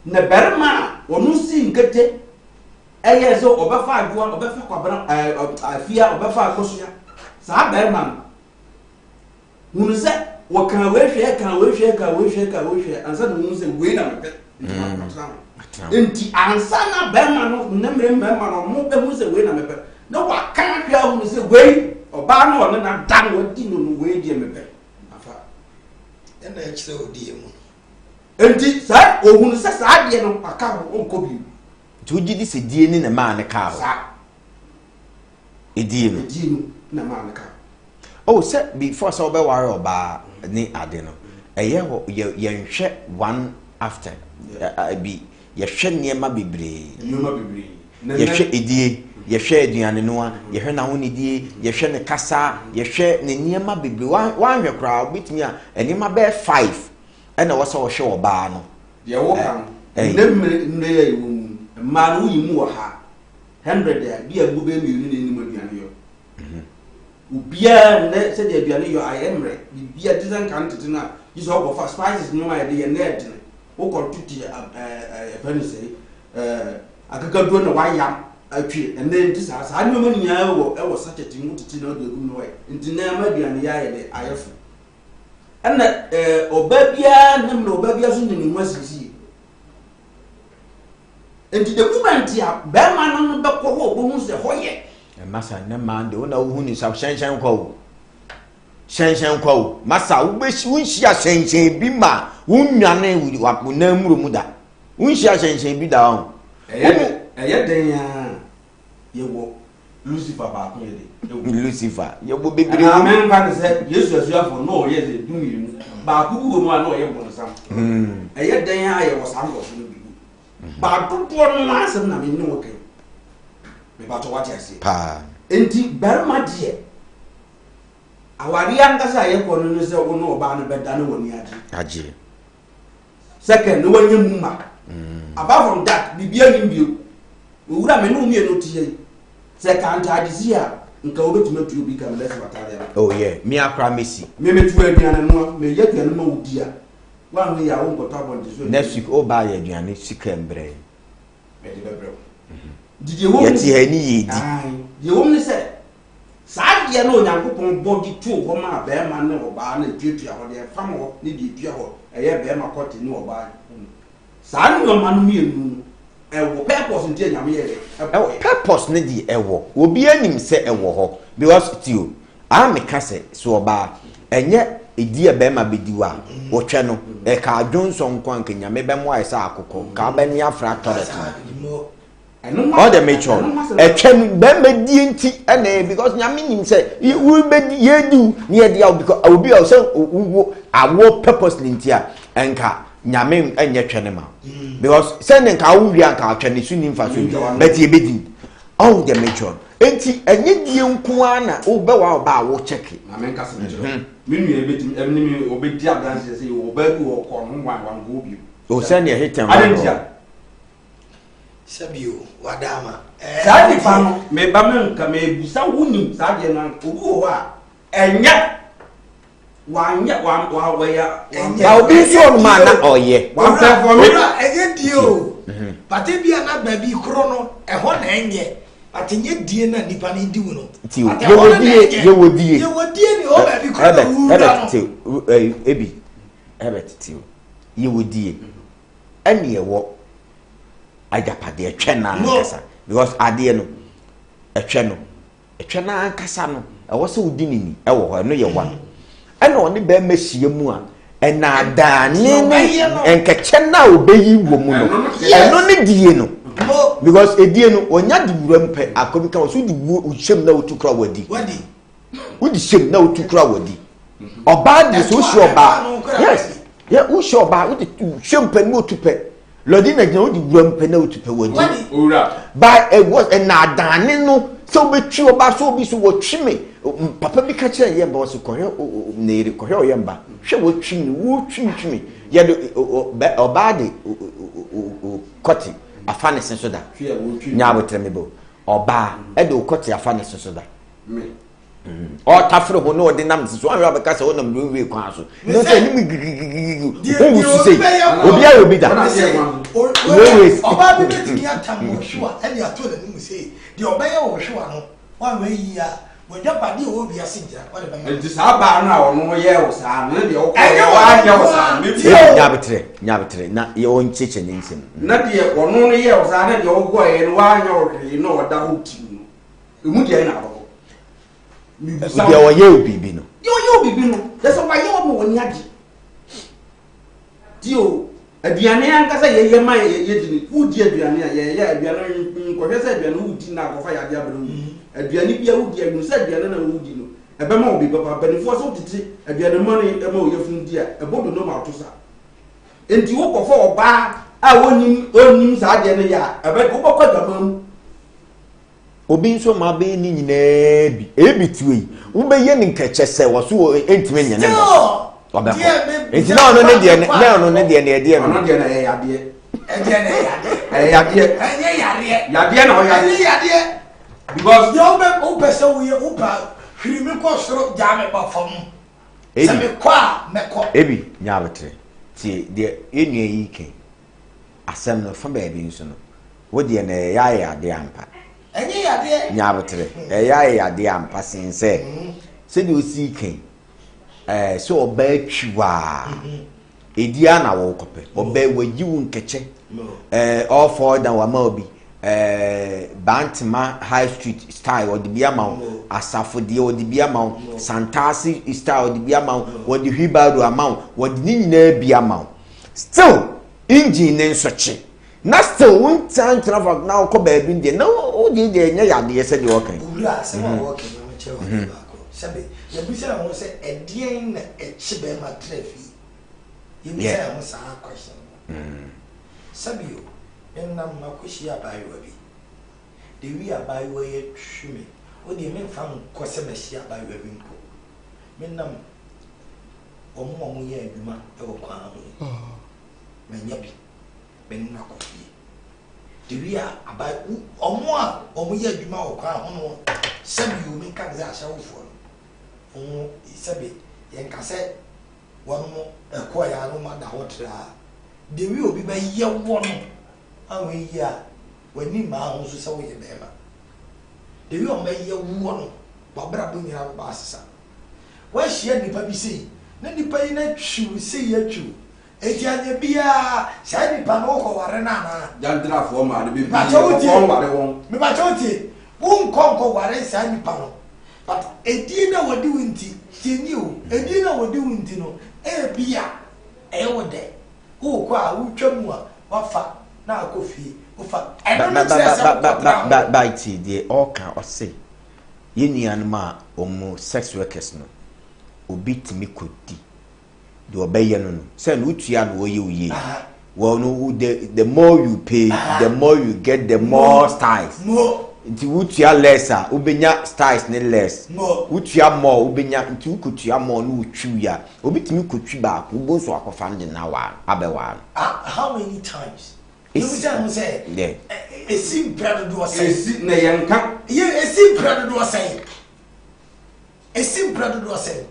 [SPEAKER 3] na berma onu si nkete eye so obefa adwo obefa kwabra afia obefa akosoya sa berma hunu se wo kan we ansa no hunu se we na mepe enti ansa na berma no nemre berma no mo be hunu se we na mepe no wa kan hwa hunu se we oba no ono na dan wadi no we die mepe afa
[SPEAKER 2] ena ya kire odi mu
[SPEAKER 3] enti sa ohunu se sa de no aka ho onkobi
[SPEAKER 1] tuji di se die ni na ma ne ka
[SPEAKER 3] sa
[SPEAKER 1] edie no
[SPEAKER 3] na ma ne ka
[SPEAKER 1] oh se before so be worry oba ni ade no eye ho ye nhwe one after bi ye hwe niema bebre ye hwe edie ye hwe aduane no a ye hwe na ho ne die ye hwe ne kasa ye hwe ne niema bebre wan hwe kra obitimi a enima be 5 ena wo so wo hwe oba no
[SPEAKER 3] ye wo kan nne ye wo ma no yimu wo ha 100 ya bi agu be mi ni ni aduane yo ubia ne se de aduane yo ayemre bibia design kan tete na yi so go for spices no ma de net ne wo ko tuti fani sei akakadu na wayam atwi and then this as anu ma nya wo sachet mu tete na do gu no we nti na ma aduane ya ye de ayefu ana obabia nem no obabia so ni mu asisi enti the moment ya be ma no be ko ho bo hu se hoye
[SPEAKER 1] masa na mande wona wo huni sa hyenhyen kwa masa wo be wunhia hyenhyen bi ma wunwane wo na muro mu da wunhia hyenhyen bi da ho
[SPEAKER 3] eye den ya ye wo Lucifer ba ko ye de
[SPEAKER 1] Lucifer ye bo bebre
[SPEAKER 3] amen ba ne se Yesu asuafo no ye de du yi mu ba ku bu mu a no ye bo nsam eye den ya ye wo sam go so bi ba dodo no asem na me ni wo kai me ba to what I say
[SPEAKER 1] pa
[SPEAKER 3] enti berma de awari angasa ye ko no se wo no ba no beda no woni
[SPEAKER 1] aje
[SPEAKER 3] second no wanya muma apart from that bibia ni bio owura me no mi no tie second adisia nka obetuma tu obi kam lesi batare
[SPEAKER 1] oh yeah me akra mesi
[SPEAKER 3] me metu aduane no me ye aduane ma wodi a wan we ya wo nkota bonde so
[SPEAKER 1] next week o ba ye aduane sika mbre
[SPEAKER 3] me de bebre did you
[SPEAKER 1] yeti hani yedi
[SPEAKER 3] ye wo ne se saa de no nyankopon body tu ho ma be ma ne oba na tuatua ho de fam ho ne de tua ho eye be ma kote ne oba saa ne ma no mienu ewo purpose ntia nyame ye
[SPEAKER 1] ewo purpose ne di ewo obi anim se ewo ho because tio a me ka se so oba enye edi e be ma bediwa wo twe no e ka adwonso nkwa nka nyame be mo aisa akoko ka ba ni afra toilet all the mature twem be medi enti ene because nyame nim se we be ye do near dia because obi o se awo purposely ntia enka nyame enye twene ma because send nka wo wi anka twene su nim fa so but ye bedi all the mature enti enye die nko ana wo be wa ba wo check
[SPEAKER 3] nyame nka se mature menu e bedi emni obedi abranche se wo ba bi wo ko ho wan go bi
[SPEAKER 1] o send ye hitem
[SPEAKER 2] sabio wadama
[SPEAKER 3] saadi famo me ba men ka me busa wuni saadi na obu wa enya wa ya
[SPEAKER 1] obi so ma na oye
[SPEAKER 3] wa perform
[SPEAKER 2] eye dio pate bia na ba bi kro no e ho na enye ate nye die na nipa ni di wo no
[SPEAKER 1] ye wodie
[SPEAKER 2] ni o ba bi kro
[SPEAKER 1] no ebi hebet tio ye wodie ene wo ajapade etwe na ankasa because ade no etwe na ankasa no ewo se udi nini ewo ho no ye wa ena oni be mahie mu a ena adane enkeche na obeyi wo mu no eno ne die no because edie no onya di wura mpe akobi ka so di wo hyem na otukra wadi udi hyem na otukra wadi oba de so shi oba yes yeah wo shi oba udi hyem pe ni otupe lodi na gina odi wampe na otupe wodi
[SPEAKER 3] ora
[SPEAKER 1] by it was na adane no so betwi oba so obi so wotwime papa bi ka kire ye mba so kohwe na eri kohwe oyemba hwe wotwime wo twintwime ye do oba de koti afane senso da nya botreme bo oba e de koti afane senso da
[SPEAKER 3] me
[SPEAKER 1] Or tafro ho no de nam so anwa be ka se wonam no we kwa so no say nim gigigigi who will say obi a obi da
[SPEAKER 2] wait oba bi betiki atam mo hwa e dia to na nim say de obeye wo hwa no wa we yi a we da pade wo bi asinja wa de ba
[SPEAKER 3] enti sa ba na ono ye wo sa na de wo ko wa nya wo sa
[SPEAKER 1] me nyabetre na ye won cheche ne nsem
[SPEAKER 3] na de ono no ye wo sa na de wo ko ye no wa nya wo hwe no wo da ho ti no emu de na ro
[SPEAKER 1] de wo ye obibi no
[SPEAKER 3] yo bibi no de so wa ye wo mo ni agi dio aduane ankasa ye ma ye di ni udi aduane ye aduane ko hwese aduane udi na ko fa ya dia bro aduane bia udi anu se aduane na udi no ebe ma obi papa benefo so titi aduane mo ni e ma o ye fun di a ebodo no ma to sa enti wo ko fo oba a wonim sa ade ne ya ebe wo ko dwamam
[SPEAKER 1] obi nso ma be ni nyina bi ebituwe wo be ye ni nkeche se wo so entime nyane mo oba enti na ono ne de na ono ne de na de
[SPEAKER 3] ono de na ye yade
[SPEAKER 2] de na
[SPEAKER 3] yade yade na o yade because
[SPEAKER 2] you be opese wo ye opa hwirimi ko soro jame ba fam se me kwa me ko
[SPEAKER 1] ebi nyabetre ti de enua yi ken asem no fa ba bi nso no wo de na ya yade ampa
[SPEAKER 2] enye yade
[SPEAKER 1] nyabetre ya yade ampa sense se de osi ken so oba twiwa edia na wo kope oba waji wo nkeche all for down wa ma obi Bantama High Street style or the biama asafo de or the biama Santasi style or the biama or the Hibadu amount or the Nina biama still engine and such na still one time travel now ko baby there no o di there nya ya de said you okay
[SPEAKER 2] ura se ma working na che wa ba ko sabe ya bi se na wo se edien na echi be ma trafi you be say am sa question sabe yo enna ma ko shi abayo bi de wi abayo ye twime o de me fa ko se me shi abayo bi mpo menam omo ye adwuma e wo kwa ho me nya bi menna ko fi de wi abayo omo ye adwuma wo kwa ho no sabe yo me ka za sha wo fo no sabe yen ka se won mo e ko ya no ma da ho tra de wi obi ba ye wo no awe ya wani ma ho so sawo ye bema de wi o ma ye wo no ba bra bo nyira ba asesa wa hia nipa bi sei na nipa yi na twu sei ya twu eti anya bia sai nipa no ko ware na na
[SPEAKER 3] jandra fo ma de bi
[SPEAKER 2] ba
[SPEAKER 3] fo ware won
[SPEAKER 2] me ba choti won ko ware sai nipa no but edi na wodi wunti tieni o edi na wodi wunti no e bia e wo de wo ko a wo twam a wafa na akofi ufa
[SPEAKER 1] ba iti de oka ose yenian ma omo sex workers no obi timi kodi de obeye no say no utua no oye oye well no the more you pay the more you get the more styles nti utua less a ubenya styles ne less utua more ubenya nti ukutua more no utwu ya obi timi kotwi ba ko bo so akofa nde na wa abewa
[SPEAKER 2] how many times you say
[SPEAKER 1] yeah
[SPEAKER 2] a simple do say
[SPEAKER 3] na yanka
[SPEAKER 2] a simple do say a simple do say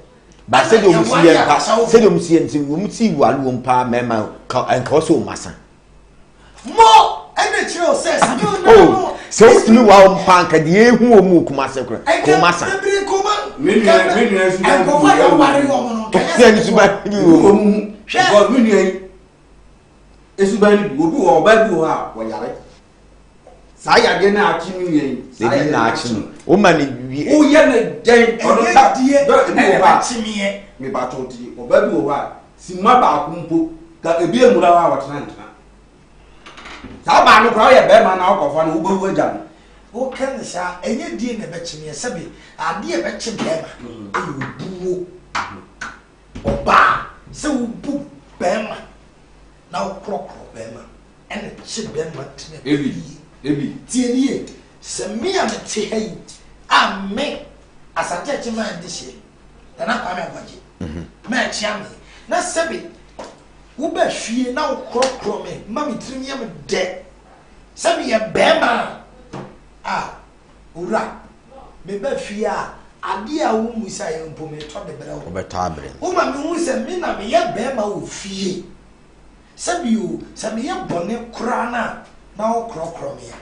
[SPEAKER 1] ba se de omusie nka se de omusie nti omuti walu ompa mema enka so masa
[SPEAKER 2] mo energy says
[SPEAKER 1] no so omuti wa ompa nka de ehu omu kuma se kro ko masa
[SPEAKER 3] menu su
[SPEAKER 2] and go for your worry woman
[SPEAKER 1] can su ba ni
[SPEAKER 3] omu because menu esubani obi wo ba bi wo ha wo yare sa ya de na achi mi yen
[SPEAKER 1] sa ya na achi no o ma ni wie
[SPEAKER 3] o ye na den
[SPEAKER 2] ono ta die
[SPEAKER 3] e
[SPEAKER 2] ba achi mi ye
[SPEAKER 3] me ba to ti o ba bi wo ha si ma ba ku mpo ka ebi emura wa watena ntena sa ba no kwa ye be ma na okofa no wo bo ja no
[SPEAKER 2] o kan sha enye die na be chi mi ye sabe ade e be chi be ma e buwo oba se wo bu be ma na ukrokro bema ene chi bema tene
[SPEAKER 3] ebi
[SPEAKER 2] tienie se me am te hai ame asante chi ma ndihye na kwa me gwaje ma chi ame na sebe wo ba hwie na ukrokro me ma me tirimi am de sebe ye bema ura me ba hwie a ade a wo musa ye mpo me to de bere wo
[SPEAKER 1] obeta abre
[SPEAKER 2] wo ma me hu se me na me ye be ma wo fie sabio se me ye bone kura na wo krokro me ya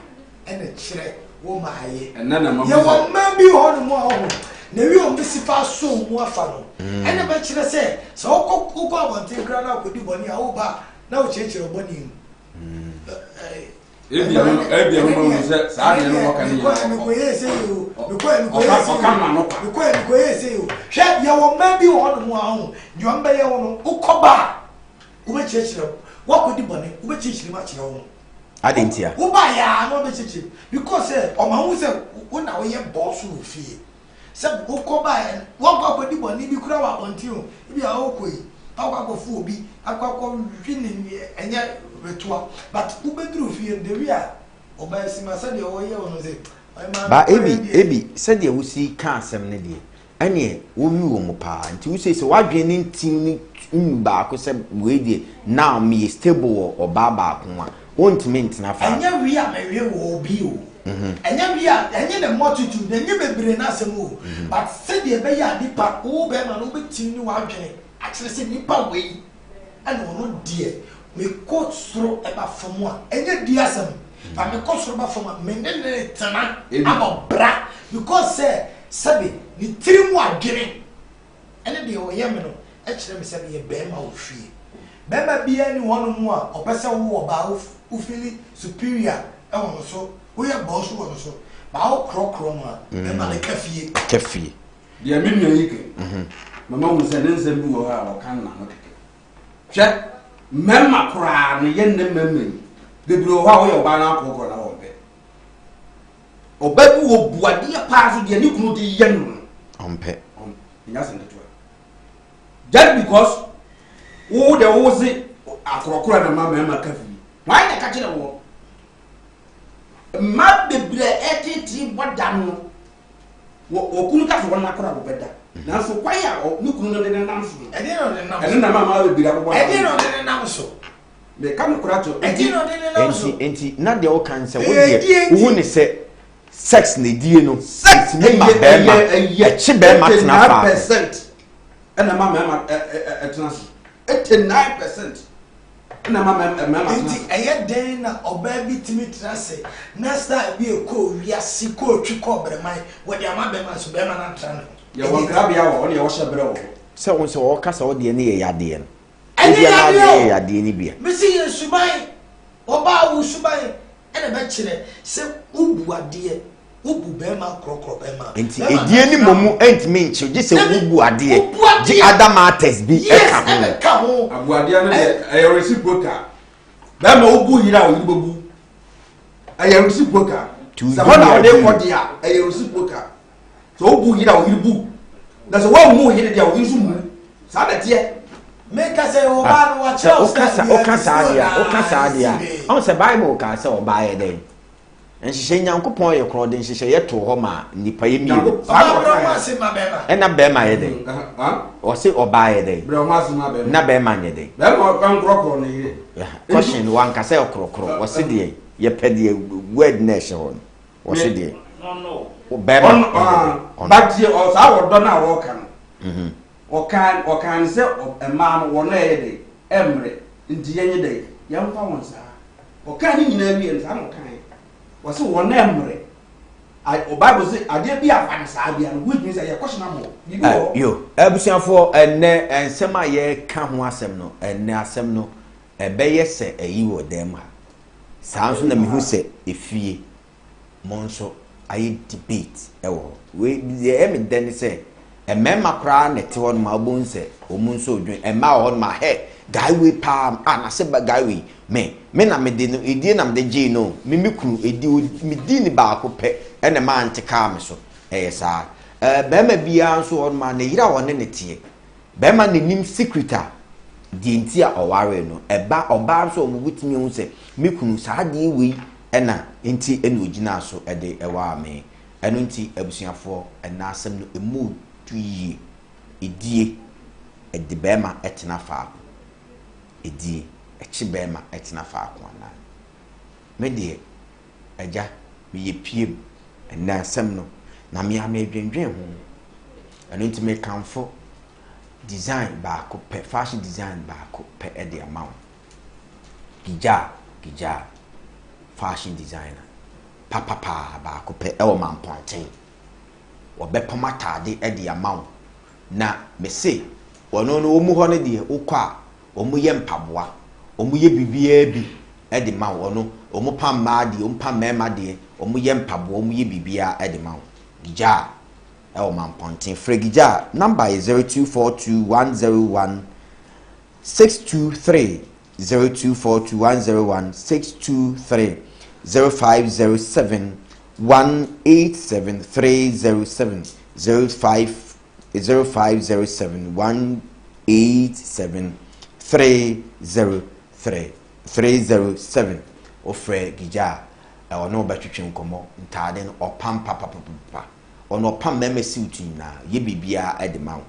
[SPEAKER 2] ene kire wo ma ye
[SPEAKER 3] enna na
[SPEAKER 2] ye wo ma bi ho no mo ho na wi o mesi fa so mo afa no ene ba kire se wo ko abonte kura na ko di bone a wo ba na wo chechire bone
[SPEAKER 3] ebi no mo se sa ne no ka ni
[SPEAKER 2] ko ye se yo ko ye se yo hwe ye wo ma bi ho no mo ho nyo mba ye wo no ukoba wo be chechire wo ko di bone wo be chechire ma chire wo
[SPEAKER 1] adentia
[SPEAKER 2] wo ba ya no be chechire because o ma hu se wo na wo ye boss wo fie se ukoba wo ko di bone bi kura wa onti o bi a wo ko yi akwa fu obi akwa hwini enye retua but ubedru fie de a oba sima se de wo ye wono se
[SPEAKER 1] ba ebi se de wo si ka asem ne de ane wo wi wo mo pa nti wo se wadwe ne ntin ni ba ko se we de now me stable oba ba ko a wontimi ntina fa
[SPEAKER 2] enye wi a me wi wo obi o enye wi a enye the multitude enye bebre na asem o but se de be ya dipa wo be ma no betim ni wadwe actually say nipa we and ono die me court soro eba fomu a enye di asem fa me court soro ba fomu me ne tana abobra because say sabe ni tiri mu adwene ene de o ye me no e kire me sabe ye be ma o fie be ma bia ni wono mu a opese wo ba o feel superior e wono so wo ye boss wono so ba o krokro mu a be ma le kafie
[SPEAKER 3] de me nua yike mama hu se ne nsem bi wo ha o kan na no keke hwe memma kura ne ye ne memma bebiro ho a wo ye oba na akoko na wo be oba bi wo buade pa so de ne kunu de ye no
[SPEAKER 1] ompe
[SPEAKER 3] nya se ndeto just because wo de wo se akorokora na mama memma kafi why na ka kire wo ma bebire etiti bodam no wo kunu ka so na akora wo beda na so kwai a ni kunu no de nam so
[SPEAKER 2] ede no de nam so
[SPEAKER 3] ede na mama be bira bo
[SPEAKER 2] ede no de nam so
[SPEAKER 3] me kam kura to
[SPEAKER 2] ede no de nam so
[SPEAKER 1] enti na de o kan se wo de wo ne se sex ne die no
[SPEAKER 3] sex
[SPEAKER 1] ne ma be ma echi be ma tena fa
[SPEAKER 3] 9% ena mama etena so 89% ena mama
[SPEAKER 2] enti eye den na oba bi timi trase na star bi e ko wiase ko twi ko breman wo de ama be ma so be ma na tra no
[SPEAKER 3] ya wo grab ya wo ne wo hyebre wo
[SPEAKER 1] se won se wo kasa wo de ne ye yade no
[SPEAKER 2] ene
[SPEAKER 1] ye yade ni bia
[SPEAKER 2] me si ye suban oba wo suban ene be kire se ubu ade ubu be ma krokro be ma
[SPEAKER 1] enti edie ni momu entimi nche je se ubu ade ji adama test bi e ka
[SPEAKER 2] ho
[SPEAKER 3] abu ade na e reciprocal be ma ubu yira o yibobu e reciprocal sa na o de ko dia e reciprocal so ubu yira o yibu na so wa mu yire dia o yisu mu sa da tie
[SPEAKER 2] make us say o ba no wa chelsea
[SPEAKER 1] o kasa adia on se bible ka se o ba ye den nhihye nyankopon ye kro den nhihye ye to ho ma nipa ye mi ena be ma ye den o se o ba ye den
[SPEAKER 3] bro ma se ma be
[SPEAKER 1] na be ma ye den
[SPEAKER 3] be ma kan krokro ne yire
[SPEAKER 1] question wan ka se o krokro o se de ye pe de word na she ho o se de
[SPEAKER 2] no
[SPEAKER 1] o be ma
[SPEAKER 3] but ye o sa wo do na wo kan o kan se ma no wo na ye de emre ndi ye nye de ye mfa won sa o kan ni nyina bi en sa no kan wase won emre o bible say ade bi afan sa bia no which means ye question am bibi wo
[SPEAKER 1] yo abusiafo enne ensem a ye ka ho asem no enne asem no ebe ye se ayi wo dem ha saa nso na mehu se efie monso ayi debate ewo we ye me den se emema kra na te won ma obon se omunso odwen emma wo ma he guy we pa na se ba guy we me na me de no edie na me de je no me kunu edi me di ni ba ko pe ene ma ante ka me so saa be ma bia nso won ma na yira won ne tie be ma ne nim secret a di ntia oware no eba oba nso omugutimi hu se me kunu saa de we ena nti ene ogina so ede ewa me eno nti abusuafo ena asem no emu tuyi edie ede be ma etena fa edie echi be ma etena fa akwana me de eja me ye piem ena asem no na me ama edwendwen ho ɛno nti me kanfo design baako pɛ, fashion design baako pɛ ɛde ama wo. Gija fashion designer papa baako pɛ ɛwɔ Mampɔnten. Wɔbɛpam atade ɛde ama wo. Na me se wɔno no wɔmu hɔ no deɛ wokɔ a wɔmu yɛ mpaboa, wɔmu yɛ biribiara bi ɛde ma wo. Ɔno wɔmu pam mmaa deɛ, wɔmu pam mmarima deɛ, wɔmu yɛ mpaboa, wɔmu yɛ biribiara ɛde ma wo. Gija ɛwɔ Mampɔnten. Frɛ Gija, number is 0242 623 0242 623 0507 187 307 0507 187 307 ofre Gija ono batwetwe nkomo ntade no opam papa ono opam meme suit na ye bibia edema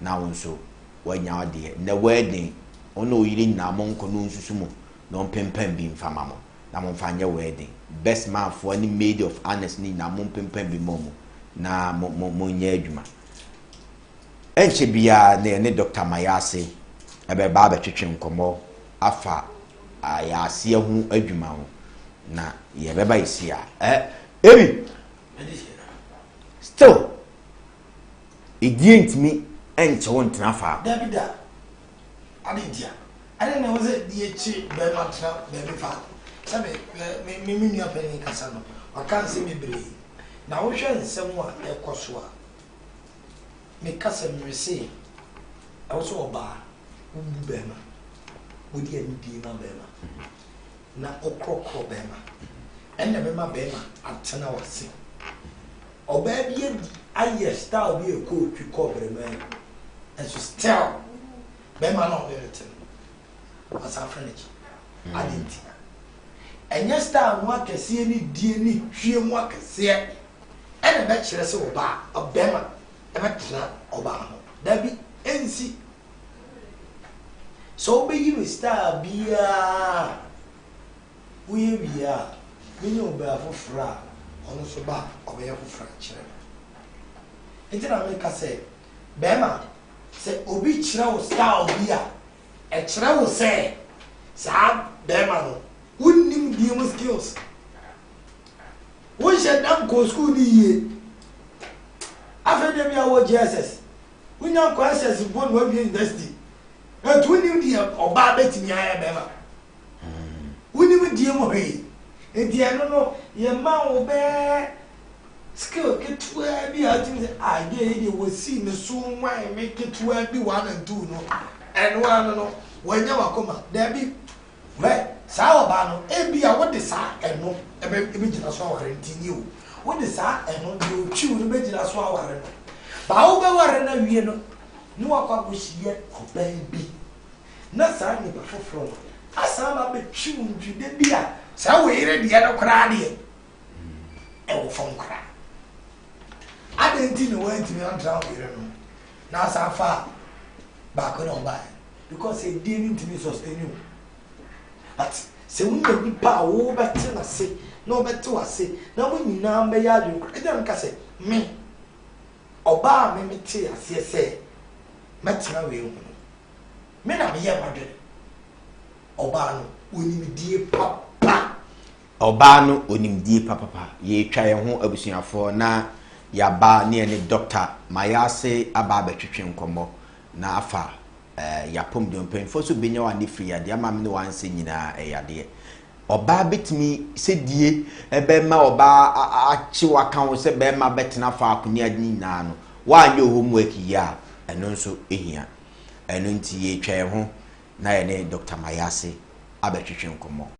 [SPEAKER 1] na wonso wanya ode na wedding ono oyiri na monko no nsusumu no pempem bi mfama mo na mo mfanye wedding best man for any maid of honest ni na mo pempem bi momo na mo nya adwuma enche bia ne Dr. Mayase ebe ba betwetwe nkomo afa ayase hu adwuma ho na ye beba isi a ebi still ntimi enche won tena fa
[SPEAKER 2] Davida adentia ade na wo se die chi be ma tra be bi fa sabe me nua pani kasa no waka nse mebre na wo hwe nsem a ekoso a me kasa mrese e wo so oba wo bu be ma wo die ni die ma be ma na okrokro be ma enne be ma be ma atena wase oba bi aye style bi e ko twi ko bre ma and so still be ma no be written as a furniture identity enye style mo akese ni die ni twie mo akese ene be kire se oba obema e be tena oba ho da bi ensi so be yi style bia we bia me no ba fofra ono so ba oba ye fofra kire entina me ka se bema se obi kire wo style bia e kire wo se sa bema no wouldn't be able skills. We should not go school the year. After them, you are JSS. We now questions in one web university. But we knew the or barbet in Yabama. We knew the Moray. And the no, your man will bear skill get to where be out in the idea you will see me soon. Why make it to where be 1 and 2 no, and 1 no. When you are come, there be right. Sawa bano ebia wo de sa eno ebe gina so aware ntini o wo de sa eno de o twi wo be gina so aware no ba wo be ware na wie no no akwa go hie oban bi na sa ni ba foforo asa ba be twi wo ntwi de bia sa wo ire de no kra de e wo fon kra adenti no wa ntimi antra wo ire no na sa fa ba ko no ba because e dey ntimi sustain you. But se wunye nipa wo bete na se no bete wase na mo nyina me ya adwen e dem ka se me oba me mete ase se metena we hu me na me ye wadwen oba no onimdie papa
[SPEAKER 1] oba no onimdie papa ye twa ye ho abusuafo na ya ba ne ne Dr. Mayase aba betwetwe nkomo na afa ya pom de mpemfo so benya wa ne free ade ama me ne wanse nyina yade oba betimi se die ebe ma oba achi waka wo se be ma betena fa akonia nyina no wa anye homework ya eno nso ehia eno nti ye twa ho na ye ne Dr. Mayase abetwetwe nkomo.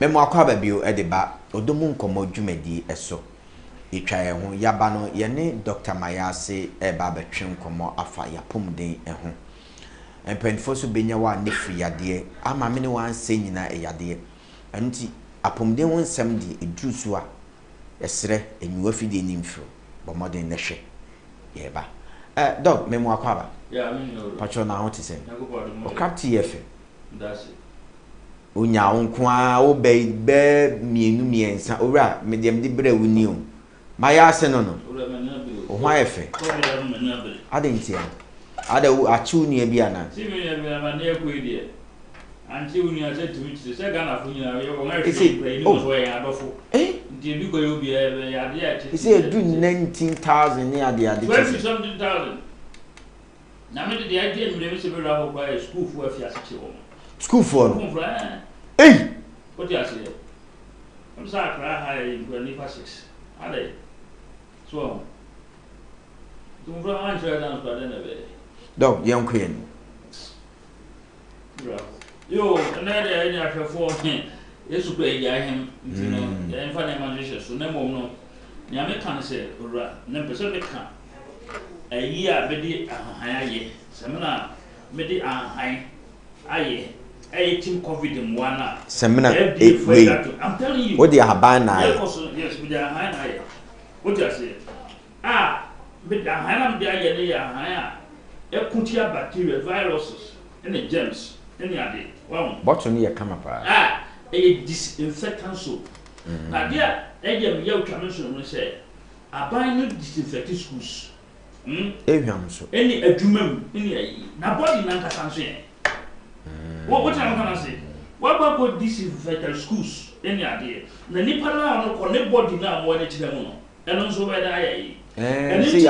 [SPEAKER 1] memo akwa ba bio e de ba ODO MU NKOMO dwumadi eso etwa ye ho yaba no ye ne Dr. Mayase e ba betwe nkomo afa yapomden e ho empenfo so benya wa ne firi yade ama me ne wan se nyina e yade anti apomden ho nsem di eduru so a esre enyiwa fide ni mfiro bo modern ne hwe ye ba dog memo akwa ba
[SPEAKER 4] yeah me no
[SPEAKER 1] pacho na ho tise o captain ye fe
[SPEAKER 4] that's it
[SPEAKER 1] onya onkwa wo be mienu miensa owura medium di bra wuni o Mayase no o hwa efe adentia ada achu ni bi ana
[SPEAKER 4] si me ya ma na ekwe die anti uni ase tumi tse se Ghana fu nyina ye ko ngai ni mo so ya adofo ndi bi ko yo bi ya de ya
[SPEAKER 1] he say do 19,000 ni ade
[SPEAKER 4] 20,000 na me de idea mi de se be ra ho kwa school fu afi ase che wo
[SPEAKER 1] school for no
[SPEAKER 4] what you say I'm sorry cry high in 26 ade so tu from an share down to the be
[SPEAKER 1] dog young queen
[SPEAKER 4] yo na de any afefo yesu ko eya him ntino ya enfa na manjese so na mom no nya me kan se ora na pese me kan ayi a be di ahan aye se me na me di ahan aye team COVID mwana
[SPEAKER 1] semina we
[SPEAKER 4] I'm telling you
[SPEAKER 1] what the habana
[SPEAKER 4] yes we are high what you say but the high dia ye ne ya high ekutia bacteria viruses and germs any ade wow
[SPEAKER 1] bottle ni ya kama pa
[SPEAKER 4] disinfectant soap na dia me ya utwa so no say aban no disinfect schools
[SPEAKER 1] ehwam so
[SPEAKER 4] any adwumam any na body na nkasa so what I'm gonna say? What about disinfectant schools? Any idea? The Nipa na on the body now more than them. And also whether I
[SPEAKER 1] see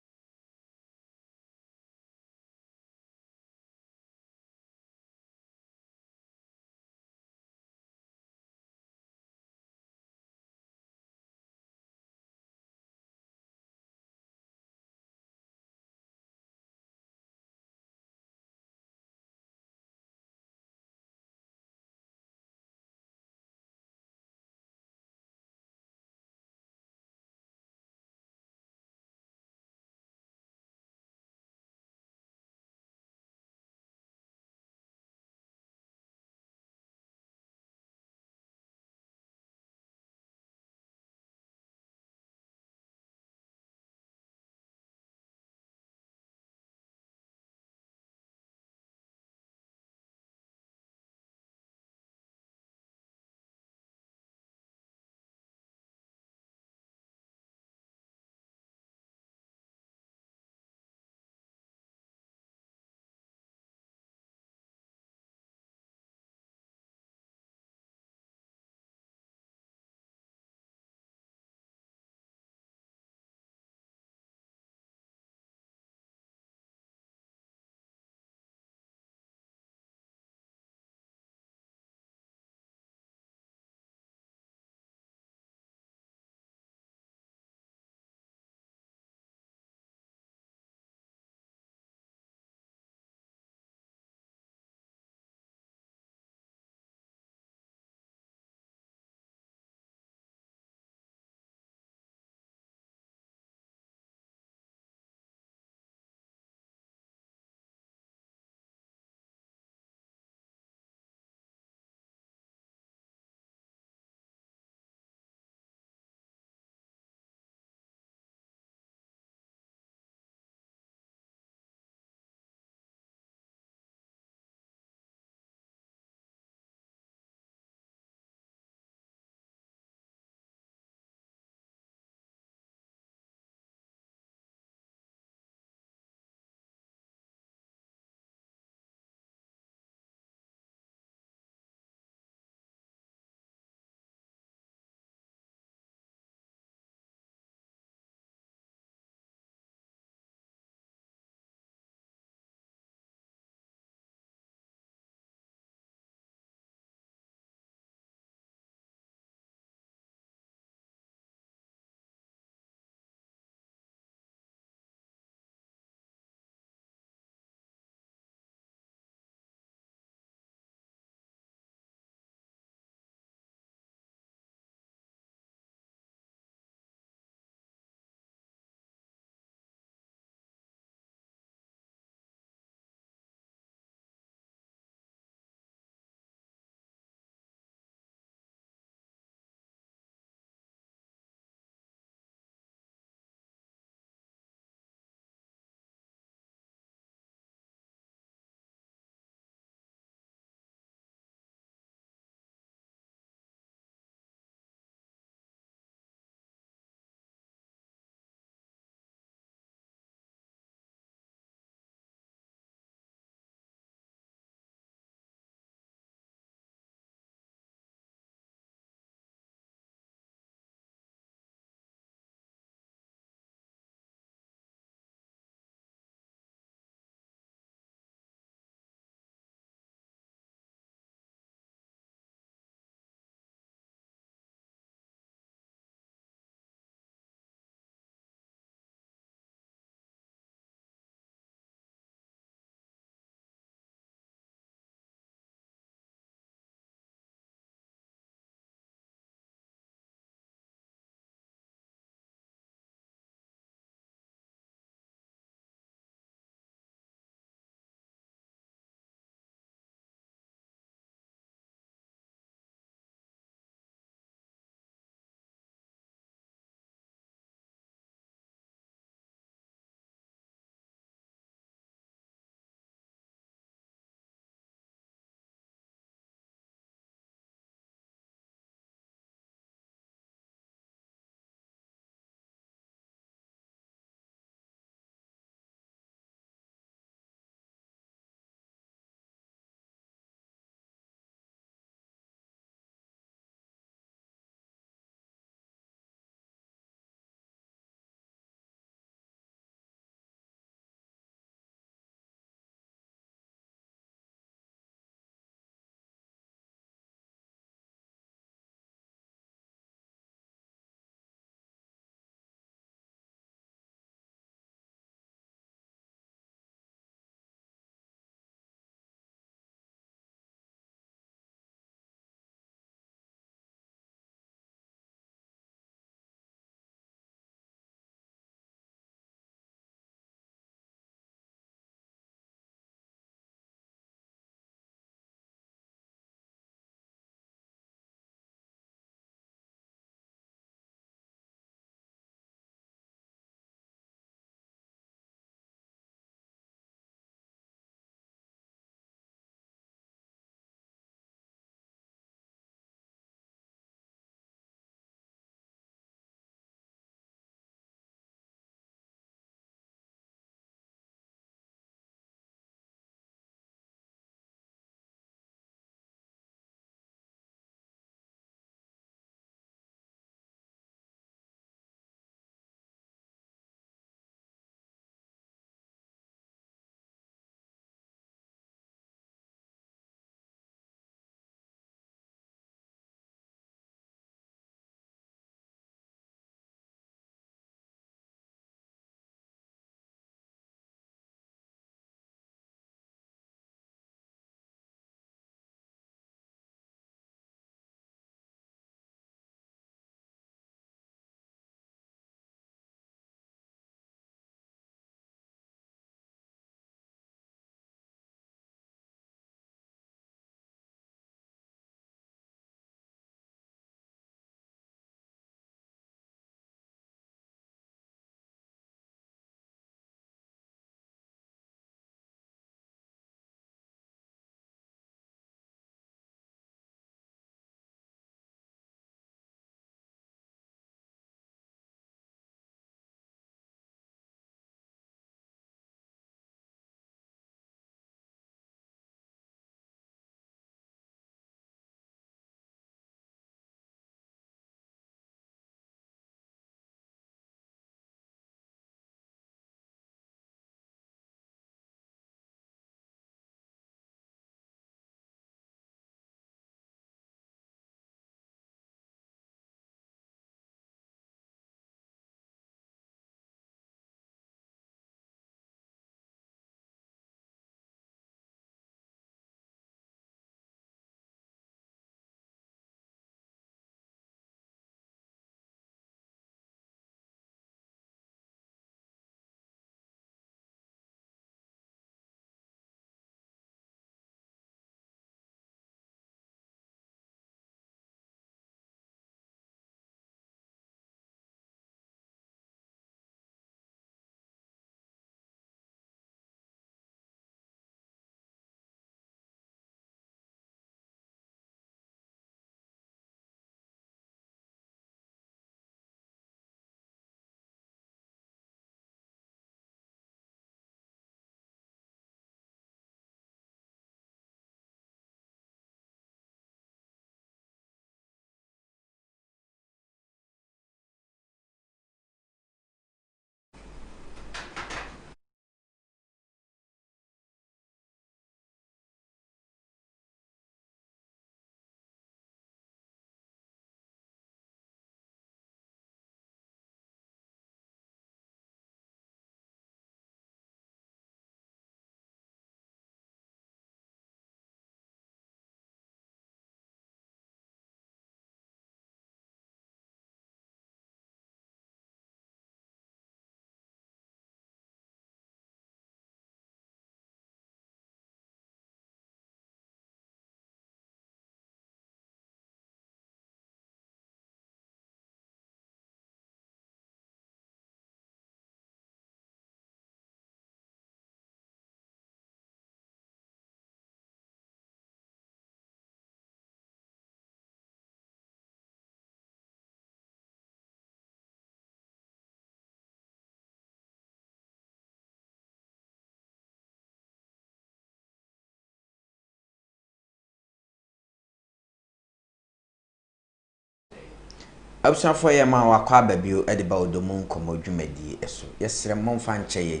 [SPEAKER 1] Absafo ye ma wakwa ababio e de ba ODO MU NKOMO dwumadi eso. Yesere momfa nkyeye.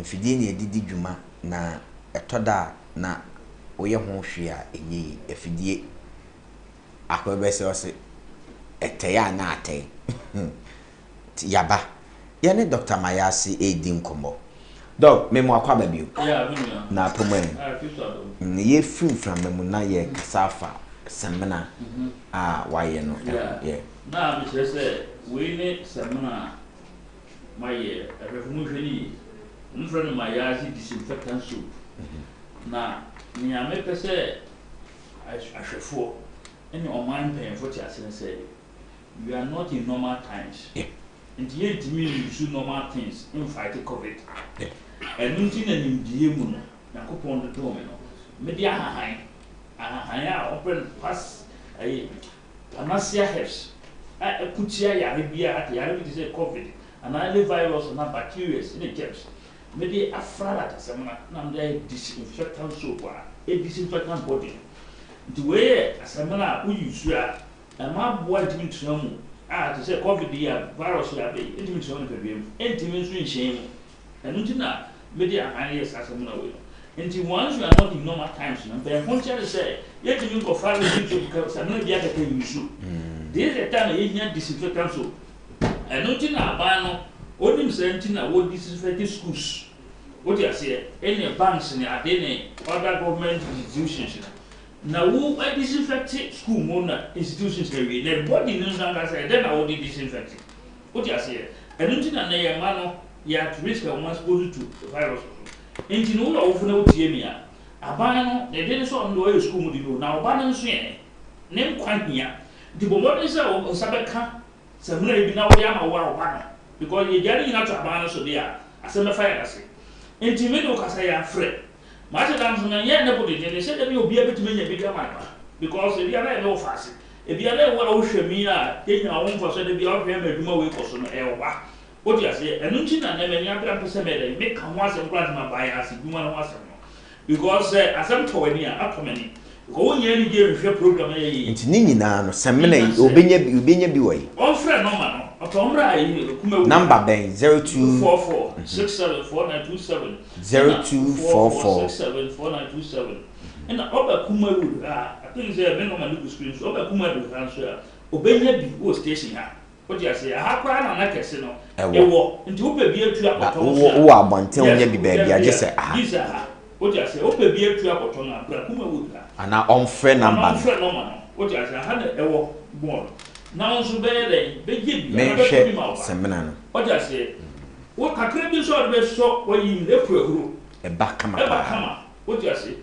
[SPEAKER 1] Mfidie ne edidi dwuma na etoda na oye ho hwe a enyi afidie akwebese ose eteya na atey. Yaba. Ye ne Dr. Mayasi edi nkomo. Dog me mo akwa ababio. Na pomwe. Ye film from memu na ye kasafa semina waye no. Yeah.
[SPEAKER 4] Na me say we ne semina maye refumu hwani mfrɛ no Mayasi disinfectant soap. Na me amepɛ sɛ ahwɛfo ɛne ɔman mpanyinfo te ase sɛ we are not in normal times. And yet to me use normal things in fight COVID. And nti na nimdie mu no yakopon do do me no media ahan open pass anasia herbs kutia yare bia at yare bi say COVID and any virus and bacteria in the germs media afra that semana na dey disinfectant soap a disinfectant body the way asemana we use a ma boa ntimi tuamu to say COVID ya virus ya be ntimi tuamu pe biem ntimi nso nhyen mu and nti na media ahan yes asemana we until once you are not in normal times, no, but I say, yet you go far because I'm not yet a issue. This is the time you disinfectant soap. And not in our banner, what him saying, what disinfecting schools. What you say, any banks and any other government institutions. Now, who are disinfecting school mona institutions? The body knows that I then I will disinfect. What you say, and not in a manner, you have to risk a one's body to the virus. Enti no wo ofuna otie mi a aban no de de so ndo oye school mu di no na oban nso ye ne nkwan hia di bomodin se o sabeka se mura bi na wo ya ma wo oban because ye jari na to aban no so dia aseme fire ase enti me no kasa ya frɛ ma se dam so na ye ne bodi de se de bi obi abetime nya bi kama because e bia na no fase e bia na wo hwɛ mi a ye nya wo mfo so de bia wo hwɛ ma adwuma we koso no e wo ba. What you say, and Nunchina never near percent make come once and grandma by us if you want to because as I'm told me, up many. Go in any year if your program
[SPEAKER 1] into Nina, some minute, Ubenya be way.
[SPEAKER 4] All friend, no man, a tomra
[SPEAKER 1] number bang
[SPEAKER 4] 0244 674927
[SPEAKER 1] 0244
[SPEAKER 4] 674927 and the other Kuma would I think there are many on screens over Kuma would answer Ubenya be station here. What you say? I have cried on a casino. Into be a trap.
[SPEAKER 1] Oh, I want to tell you, baby. I just say,
[SPEAKER 4] what you say? Open be a trap or tongue, but whom would
[SPEAKER 1] and our own friend number.
[SPEAKER 4] What you say? I had a born. Now, so bad, they give
[SPEAKER 1] me seminar.
[SPEAKER 4] What you say? What can be so best shop when you left through
[SPEAKER 1] a back come
[SPEAKER 4] What you say?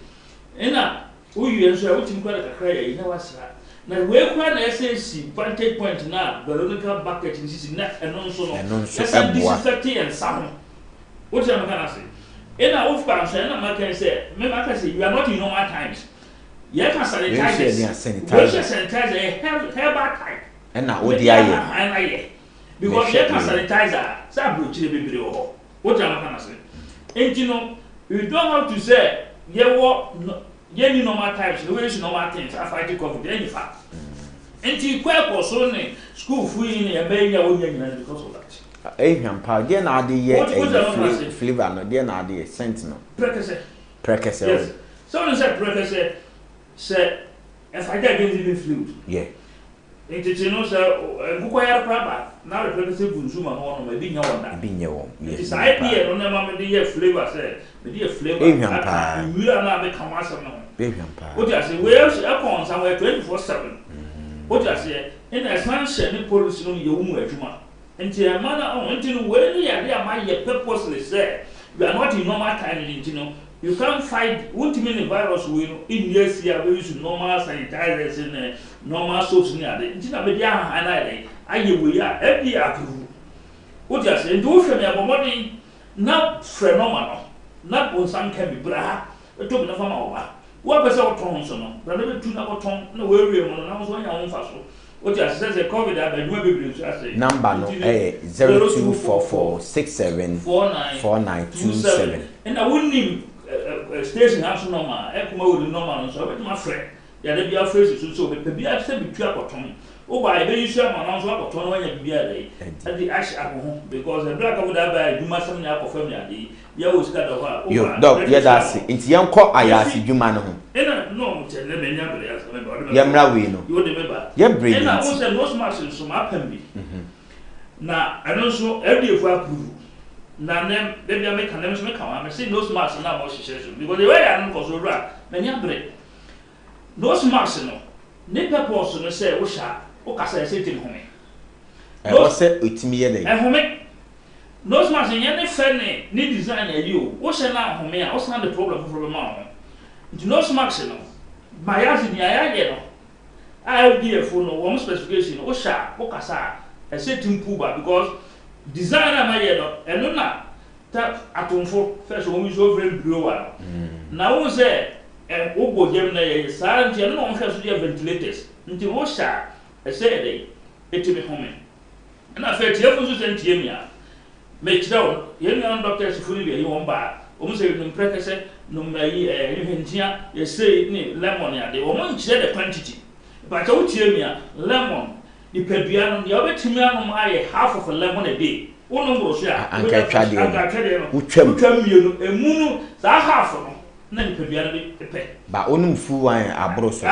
[SPEAKER 4] And now, who you answer, what you got a cry, you know what's that? Now, where can I say, vantage point now, Veronica bucket in this net and also disinfecting and sound. What am I going to say? In our own function, I can say, you are not in normal times. You can sanitize a hair type.
[SPEAKER 1] And now, what the idea?
[SPEAKER 4] Because you can sanitize some baby. What am I going to say? And you know, you don't have to say, Yenny normal times, the way you normal things, I fight COVID, any fact. And you quite also school free in a bay because of that.
[SPEAKER 1] Ahem, pa, dear Nadia, flavor, no dear Nadia, sentinel. Precursor.
[SPEAKER 4] Yes. Someone said, Precursor said, if I get in flu.
[SPEAKER 1] Yeah.
[SPEAKER 4] And you know, sir, Mukwaya Praba, now the Precursor consumer on my being on yes, I hear on the moment the year flavor said, the dear flavor, you are not become awesome. What I say, where's upon somewhere 24/7? What I say, in a sunshine, the police on your woman. Until a man until when you are my purposely say, you are not in normal time, you know. You can't fight what many virus will in years here, we use normal sanitizers and normal soaps near the Intina and I we are every approve. What I say, do for me about money, not phenomenal, not on some can be bra, a token of an hour. What was our tongue so? But never tune up a tongue, no way, and I was on your own fast. What I says a COVID that I say
[SPEAKER 1] number no 0244 674927
[SPEAKER 4] and I wouldn't need station house normal, Ekuma with the normal, so my friend. Ya de bia phrase so be bia se be twa koton Oba ebe issue am na so akoto no anya bibia dai adi ash akoho because the black would have by duma sam na akofam ya dai ya wo sika da ho
[SPEAKER 1] yo dog ya da se nti yenko ayase dwuma no ho
[SPEAKER 4] ena no mo tell me nya bre as me ba
[SPEAKER 1] ya mra we no
[SPEAKER 4] yo de me ba
[SPEAKER 1] ya bre
[SPEAKER 4] ena wo say no smart so ma pam bi na I don't so every for approve na nem baby I make them so make am say no smart na mo hihye so because the way I no so ra me nya bre no smart no ne purpose no say wo sha o kasa say tim home
[SPEAKER 1] e wo say otimi ye dey
[SPEAKER 4] home no smart yen ne fe ne design e yi o wo sha na home a o stand the problem ma ho nti no smart no my as ni aya ye no IDF no one specification o sha o kasa e say tim puba because design na ma ye no eno na ta atonfo first one we so very blower na wo say o go gem na ye sa nti eno no hwe so dey ventilators nti wo sha e say dey etimi home na fe tie fu so sentie mi a me kira ye nwa doctor sifuni bi yi won ba o mu say no prekese no mai hentia ye say ni lemon ya dey o mu nkire the quantity but o tie mi a lemon di pedua no ya obetimi anom aye half of a lemon a day wono mbro so ya
[SPEAKER 1] anka twade
[SPEAKER 4] no
[SPEAKER 1] utwam
[SPEAKER 4] mienu emu no za half no na ni pedua no bi pe
[SPEAKER 1] ba onum fu wan abro so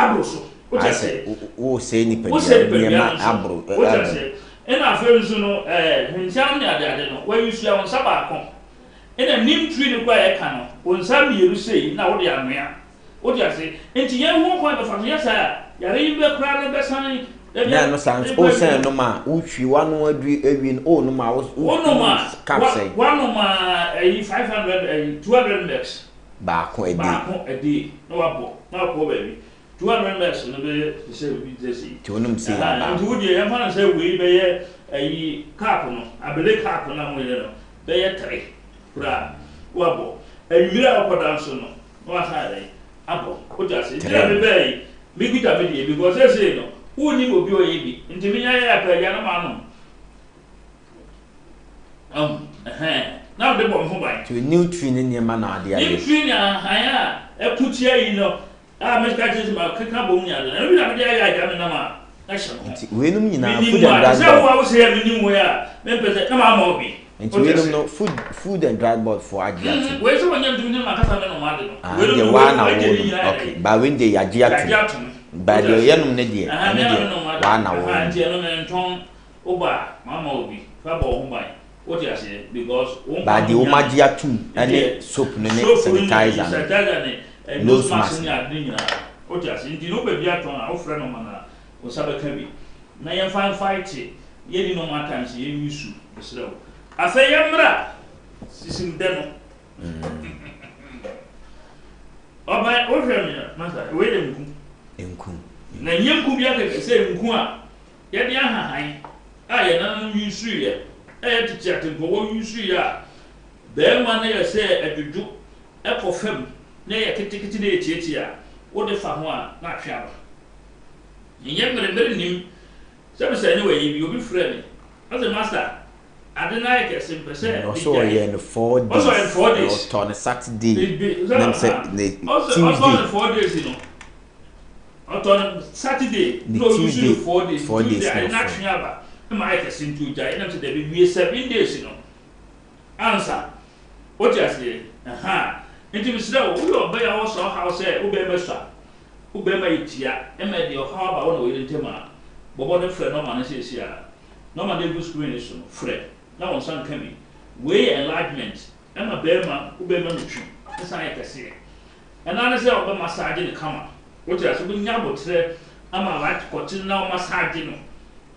[SPEAKER 4] o je say
[SPEAKER 1] o say ni pedua ma abro
[SPEAKER 4] o je say ena afa nso no hentia no ade no wa yusu ya won saba akon ena nim tree no kwa e ka no won sa mienu sei na wo de anoa o je say enti ye ho kwa be fa ya sa ya re be kra no be san
[SPEAKER 1] na no sans o sen no ma utwi wanu adu ewin o no ma
[SPEAKER 4] o no ma
[SPEAKER 1] capsule
[SPEAKER 4] wanu ma 500 200 max
[SPEAKER 1] ba ko
[SPEAKER 4] edi no wabo na ko baby 200 max no be say bi desi
[SPEAKER 1] ti onum si ba
[SPEAKER 4] ndu die ya fa na say we be ye ayi cap no abele cap na mo ye no be ye 3 kura wabo ayira akoda so no wa sa dai abo o ja se dia be be mi guta be die because say no uni obi o ye bi nti mi nya ya pa ya na ma no now the bomb ho ban
[SPEAKER 1] to new tree ni ma na ade aye
[SPEAKER 4] new tree na aya ekutia yi no me ka je ma kaka bom nya na wi na me ya ga me na ma na sho
[SPEAKER 1] nti we num nyina food and
[SPEAKER 4] drug
[SPEAKER 1] drug
[SPEAKER 4] board wo say me nim we a me pese na ma ma obi
[SPEAKER 1] nti we num no food and drug board for agiatu
[SPEAKER 4] we say wonya ntum ni ma kasa me no ma de no
[SPEAKER 1] we num wa na wo okay ba we dey agiatu ba de yenum ne de ene de wa na wo
[SPEAKER 4] nti eno me nton oba mama obi fa bo ho ban what you say because
[SPEAKER 1] ba de o magiatu ene soap ne sanitizer
[SPEAKER 4] ne no mask ni adin na what you say nti no ba bia ton a wo frɛ no ma na wo sabe ka bi na ye fan fight ye di no ma times ye yusu esrew afa ye mra sisim de no oba o hwɛ me masa we de nku na nyanku bia ka se nku a ye de ahahan a ye nan yusu ye titi atempo wo yusu ya be ma na ye se adwudwu ekofam na ye kitikiti na etieti a wo de fa ho a na ahwe aba nye mere nim se be se ni we bi obi frɛ me as a master ade na ye kese mpese
[SPEAKER 1] also ye no 4 days
[SPEAKER 4] also in 4 days
[SPEAKER 1] on a Saturday nem se Tuesday
[SPEAKER 4] also 4 days you know on Saturday no usually 4 days
[SPEAKER 1] 4 days
[SPEAKER 4] na ahwe aba ma I can sing to Jai and there be 7 days, you know. Answer what you say, into Mr. Obey also how say, Obey Messa, Obey my tia, and made your harbor on the way in Tema, but what the friend no man says here. No man they do screen is Fred. Now on some coming. Way enlargement, and a bear man, Obey Manucci, as I can say. And I say, Obey massage in the camera. What you are so good, Yabo, I'm a right cotton now massaging.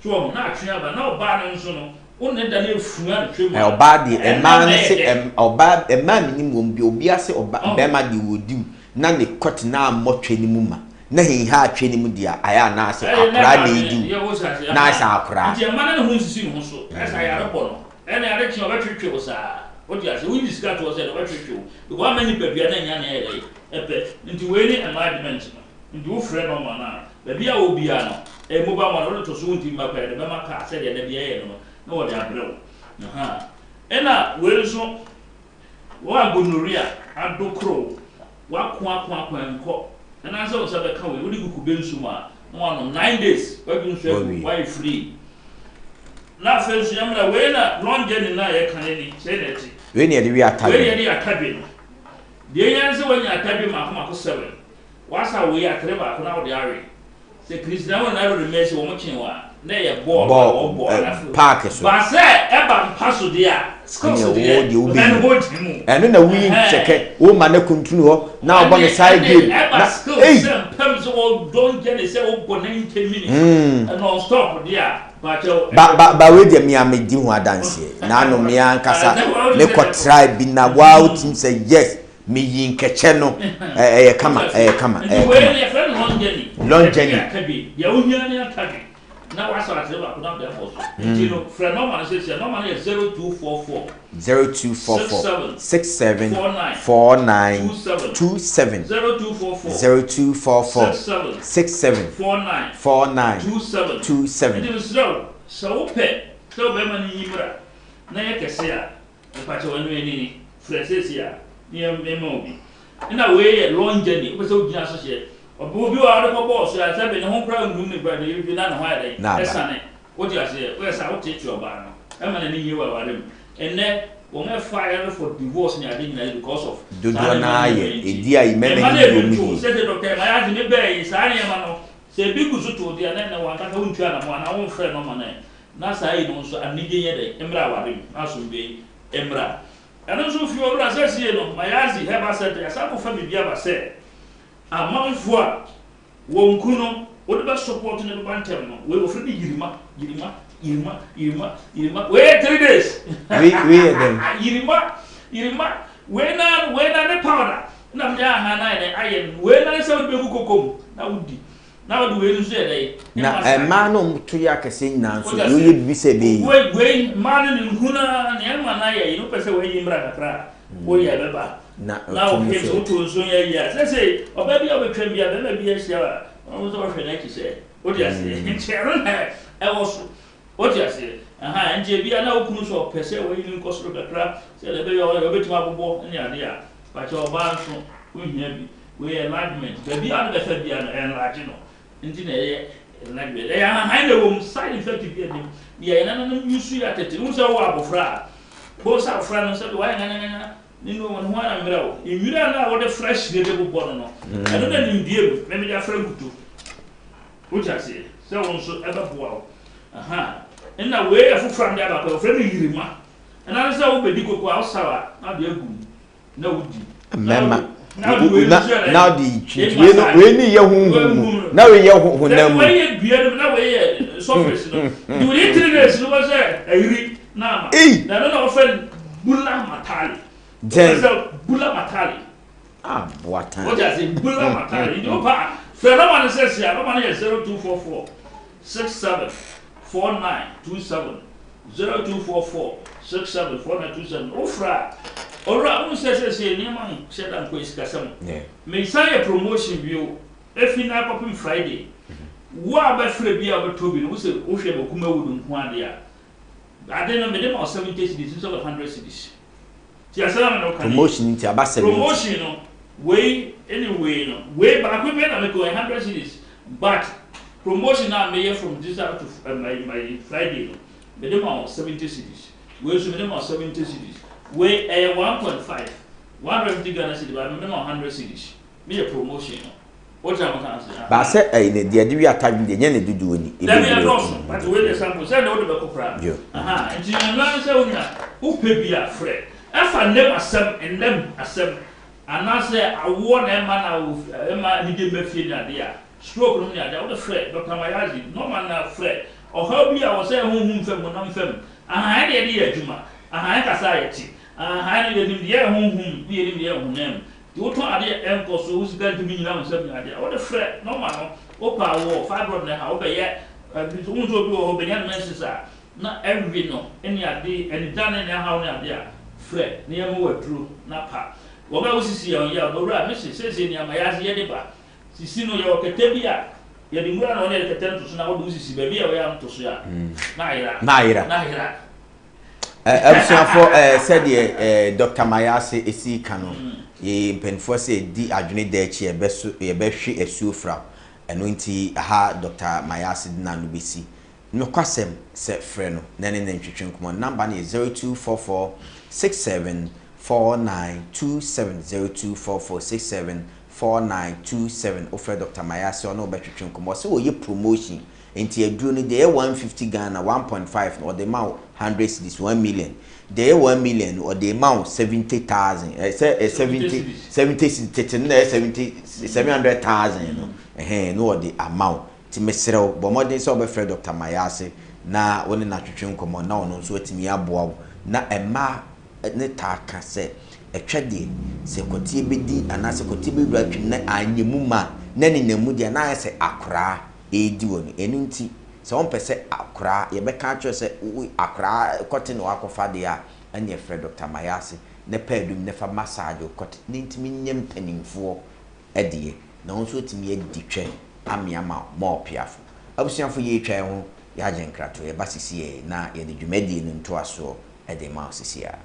[SPEAKER 4] So na atwe aba na oba no nso no wonne da na efua no twem
[SPEAKER 1] oba de ema se oba ema minim won bi obi ase oba be ma de wodi na ne kot na motwe ni mu ma na he ha atwe ni mu dia aya na ase akra na idi na ase akra
[SPEAKER 4] nti ema na ho nsisi no so esa ya rebo no ena ya rechi oba twetwe wo sa odi ase we discuss wo say oba twetwe wo because amani pabia na nya na ere epe nti we ni enlargement no nti wo frɛ no ma na baby a obi a no mobile one no to so nti ma kwa de be ma ka se de na bia ye no na wo de abrew ena we so wa gonorrhea adokro wa ko enko na se wo sabe ka we wo di kuku bensu ma no 9 days we been so why free na first yamra we na long journey na ye kan ni say na ti
[SPEAKER 1] we ne de wi atabi
[SPEAKER 4] we ne de atabi no de yan se wanya atabi ma ko 7 wasa we atre ba ko na wo de are se Christian na ro remesi wo mo chen wa na ye ball
[SPEAKER 1] park so
[SPEAKER 4] ba se e ba paso dia skills dia and hold him
[SPEAKER 1] eno na wi cheke wo ma na kontinu ho na obo ne side game
[SPEAKER 4] na hey pams wo don get say wo go 90 minutes and non stop dia
[SPEAKER 1] ba we dia mi amedi ho adanse na no mi ankasa me ko try bi na wow team say yes me yin keche no kama long journey
[SPEAKER 4] ya ohia ne atabi na wasa atre ba kuna be for so no friend no man say no man is 0244
[SPEAKER 1] 67 49 27 0244 67 49 27
[SPEAKER 4] so pe so be man yimra na ye kese a pa che wanu eni fresh ya ni obi na we long journey we so gina so she obi wa de ko boss ya sabe ne ho kra ndum ne bra de you na ho ya dai esane wo ti ase we sa wo ti tu oba no e ma na ni yewa wa dem enne wo me fire for divorce ni ade nyina because of
[SPEAKER 1] dodo na ye edi a imeme ni
[SPEAKER 4] omi se de doctor ma ya ni be yi sa ne ma no se bi guzu to de na wa ka ho ntua na mo na wo frɛ no ma na sa yi no so anige ye dai emra wa dem aso be emra ana so fi obra se sie no ma ya zi he ba se de asa ko fa bibia ba se amanfo a won kuno wo de ba support ne ba ntem no we ofre ni yirima we 3 days
[SPEAKER 1] we again
[SPEAKER 4] yirima we na ne powder na mja ha na ne ayen we na se wo be kokom na wudi na wo we nso e dai
[SPEAKER 1] na ma no to ya kase nyina so yo ye bi se be
[SPEAKER 4] we ma ne nkuna ne ma na ye no pese we yimra kakra wo ye beba
[SPEAKER 1] na
[SPEAKER 4] o ke so to so ye ya say oba bi obetwa bi a be bi a hia o so hwe na ki se o dia se nchero na e wo so o dia se aha nje bi na okunu so pese we yin nkosoro kakra se le be yo obetima abobo ne ade a ba che oba nso wo hia bi we enlargement be bi a be fa bi a enlarge no nti na ye enlargement ya ha na wo side effect bi a ye na yusu ya tete wo so wo abofra bo sa afra no se wa na ninu won ho ana mirawo imira na wo de fresh de de bo no eno na nimdie me me afra gutu ucha se won so eba boa aha na we afufra nda ba ko frɛ me yirima na se wo bedi koko a sawa na de agu na wudi
[SPEAKER 1] mema na di we ni ye hunhun na we ye hunhunam
[SPEAKER 4] we ye bia na we ye surface no di we 3 days no was ayiri na ma na ofel bula matali bula matali
[SPEAKER 1] boatan
[SPEAKER 4] what does it bula matali you pa so no one says here no man 0244 67 49 27 0244 67 49 27 ofra ora un says ni man shedan ko iskasam me say promotion bio efina popim Friday wo abafre bia obetobi no wo se wo hwe makuma wudu nko ade a ade no me dem 70 cities so 100 cities ti asala no kan
[SPEAKER 1] promotion ti aba 70
[SPEAKER 4] promotion no way anyway no way back we na me go 100 cities but promotion na me from this out to my Friday no me dem 70 cities we so me dem 70 cities we 1.5 150 Ghana city but me dem 100 cities me a promotion no what am I saying
[SPEAKER 1] ba se ne de ade wi atadwe de nya ne dudu oni
[SPEAKER 4] e be no but we the sample say no de be kokra aha nti na say onya wo pe bia frɛ afa nem asem endem asem anase awo na ema ni de mafie ni ade a stroke no ni ade wo de frɛ Dr. Mayazi no man na frɛ o ha bi a wo say honhum fam no mfam aha de de adwuma aha ka sa yeti aha ni de de honhum bi de honhum ti wo to ade enko so wo sika ntimi nyina mo sam ni ade wo de frɛ no man no o pa wo fibroid na ha wo be ye bi so unzo bi wo be nya menses a na every no any ade any dane na ha wo ni ade a frɛ ne yam wadru na pa wo ba wo sisi ya owura me sese ni Amayazi ye de ba sisi no ye o kete bi a ye de ngura no ne kete nto so na wo do sisi ba bi a wo ya nto so ya na ira
[SPEAKER 1] absuafo said Dr. Mayazi esi kano ye mpenfo se di adwene da echi ye be hwe esuofra ɛno nti aha Dr. Mayase dina no bɛsi no kwasɛm sɛ frɛ no na ne ntwetwe nkɔmmɔ number no yɛ 0244 67 4927 0244 67 4927 offer Dr. Mayase ono betwetwe nkɔmmɔ sɛ wɔyɛ promotion enti aduro no de 150 Ghana 1.5 or the amount 100 cedis 1 million de 1 million or the amount 70,000 70 cedis na 700,000 no no or the amount ti mesrew bo modern sɛ obɛfrɛ Dr. Mayase na woni na twetwe nkɔmmɔ na ono nso atimi aboa na ɛma ne taaka sɛ etwede se kotie bedi anase kotie bewura twim na anyemu ma na ne namu de na ayɛ sɛ akora edi wɔ no enu nti sɛ wɔn pɛ sɛ akora yɛbɛka atwere sɛ akora kɔte no akɔfa de a ɛne frɛ Dr. Mayase ne pɛdum ne fa massage kɔte ne ntimi nyem panimfoɔ ɛdeɛ na wɔn nso timi adi twɛ amiama ma opiafo abusuafo yɛ twɛn ho yɛ agye nkrato yɛ ba sisi na yɛ de dwumadie no ntoaso ɛde ma sisi a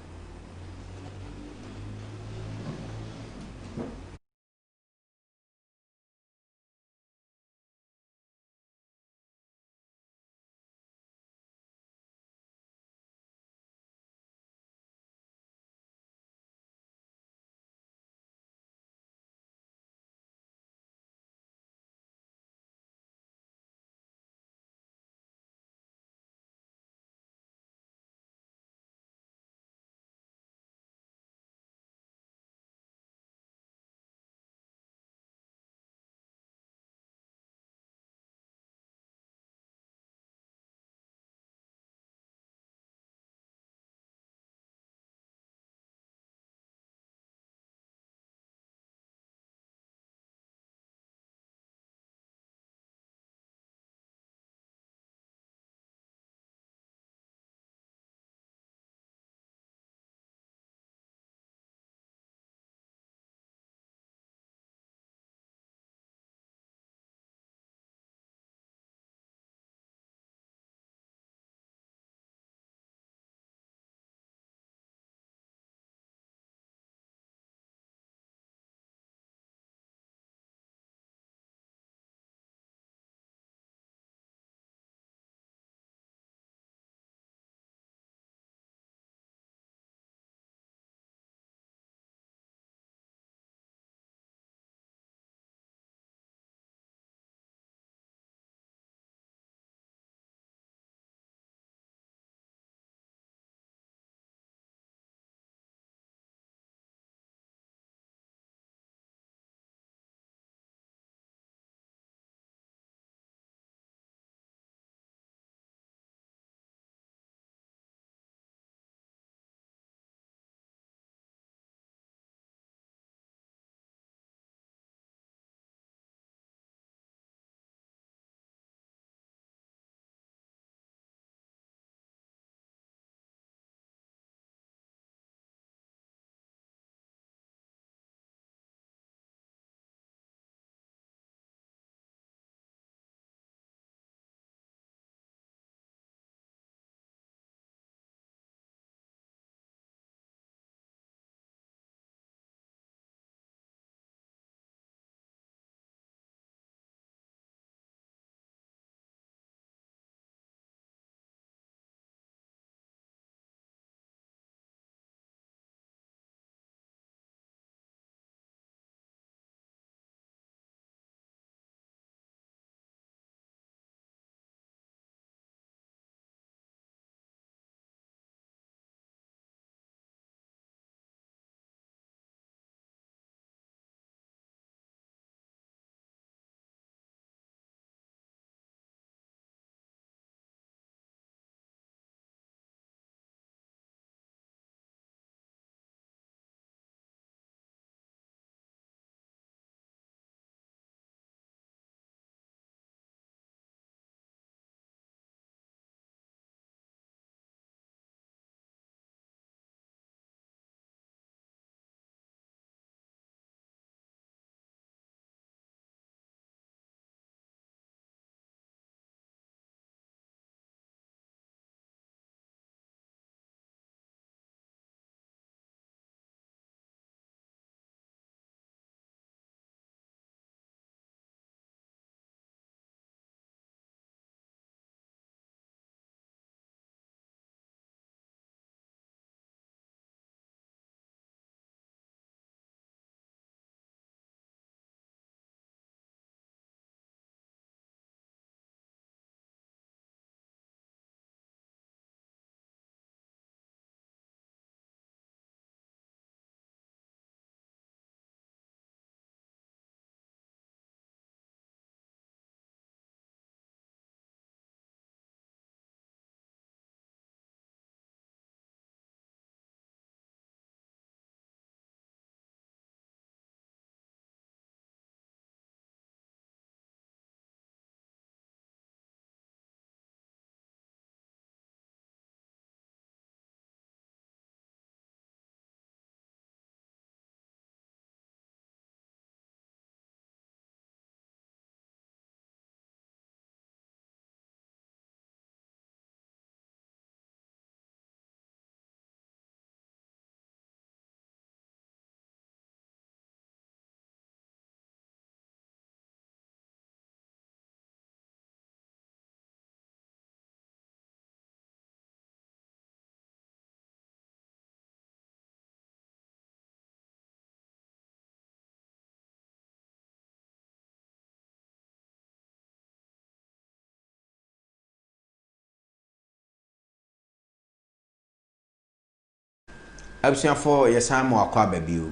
[SPEAKER 1] Abusuafo yesan mo akwa babio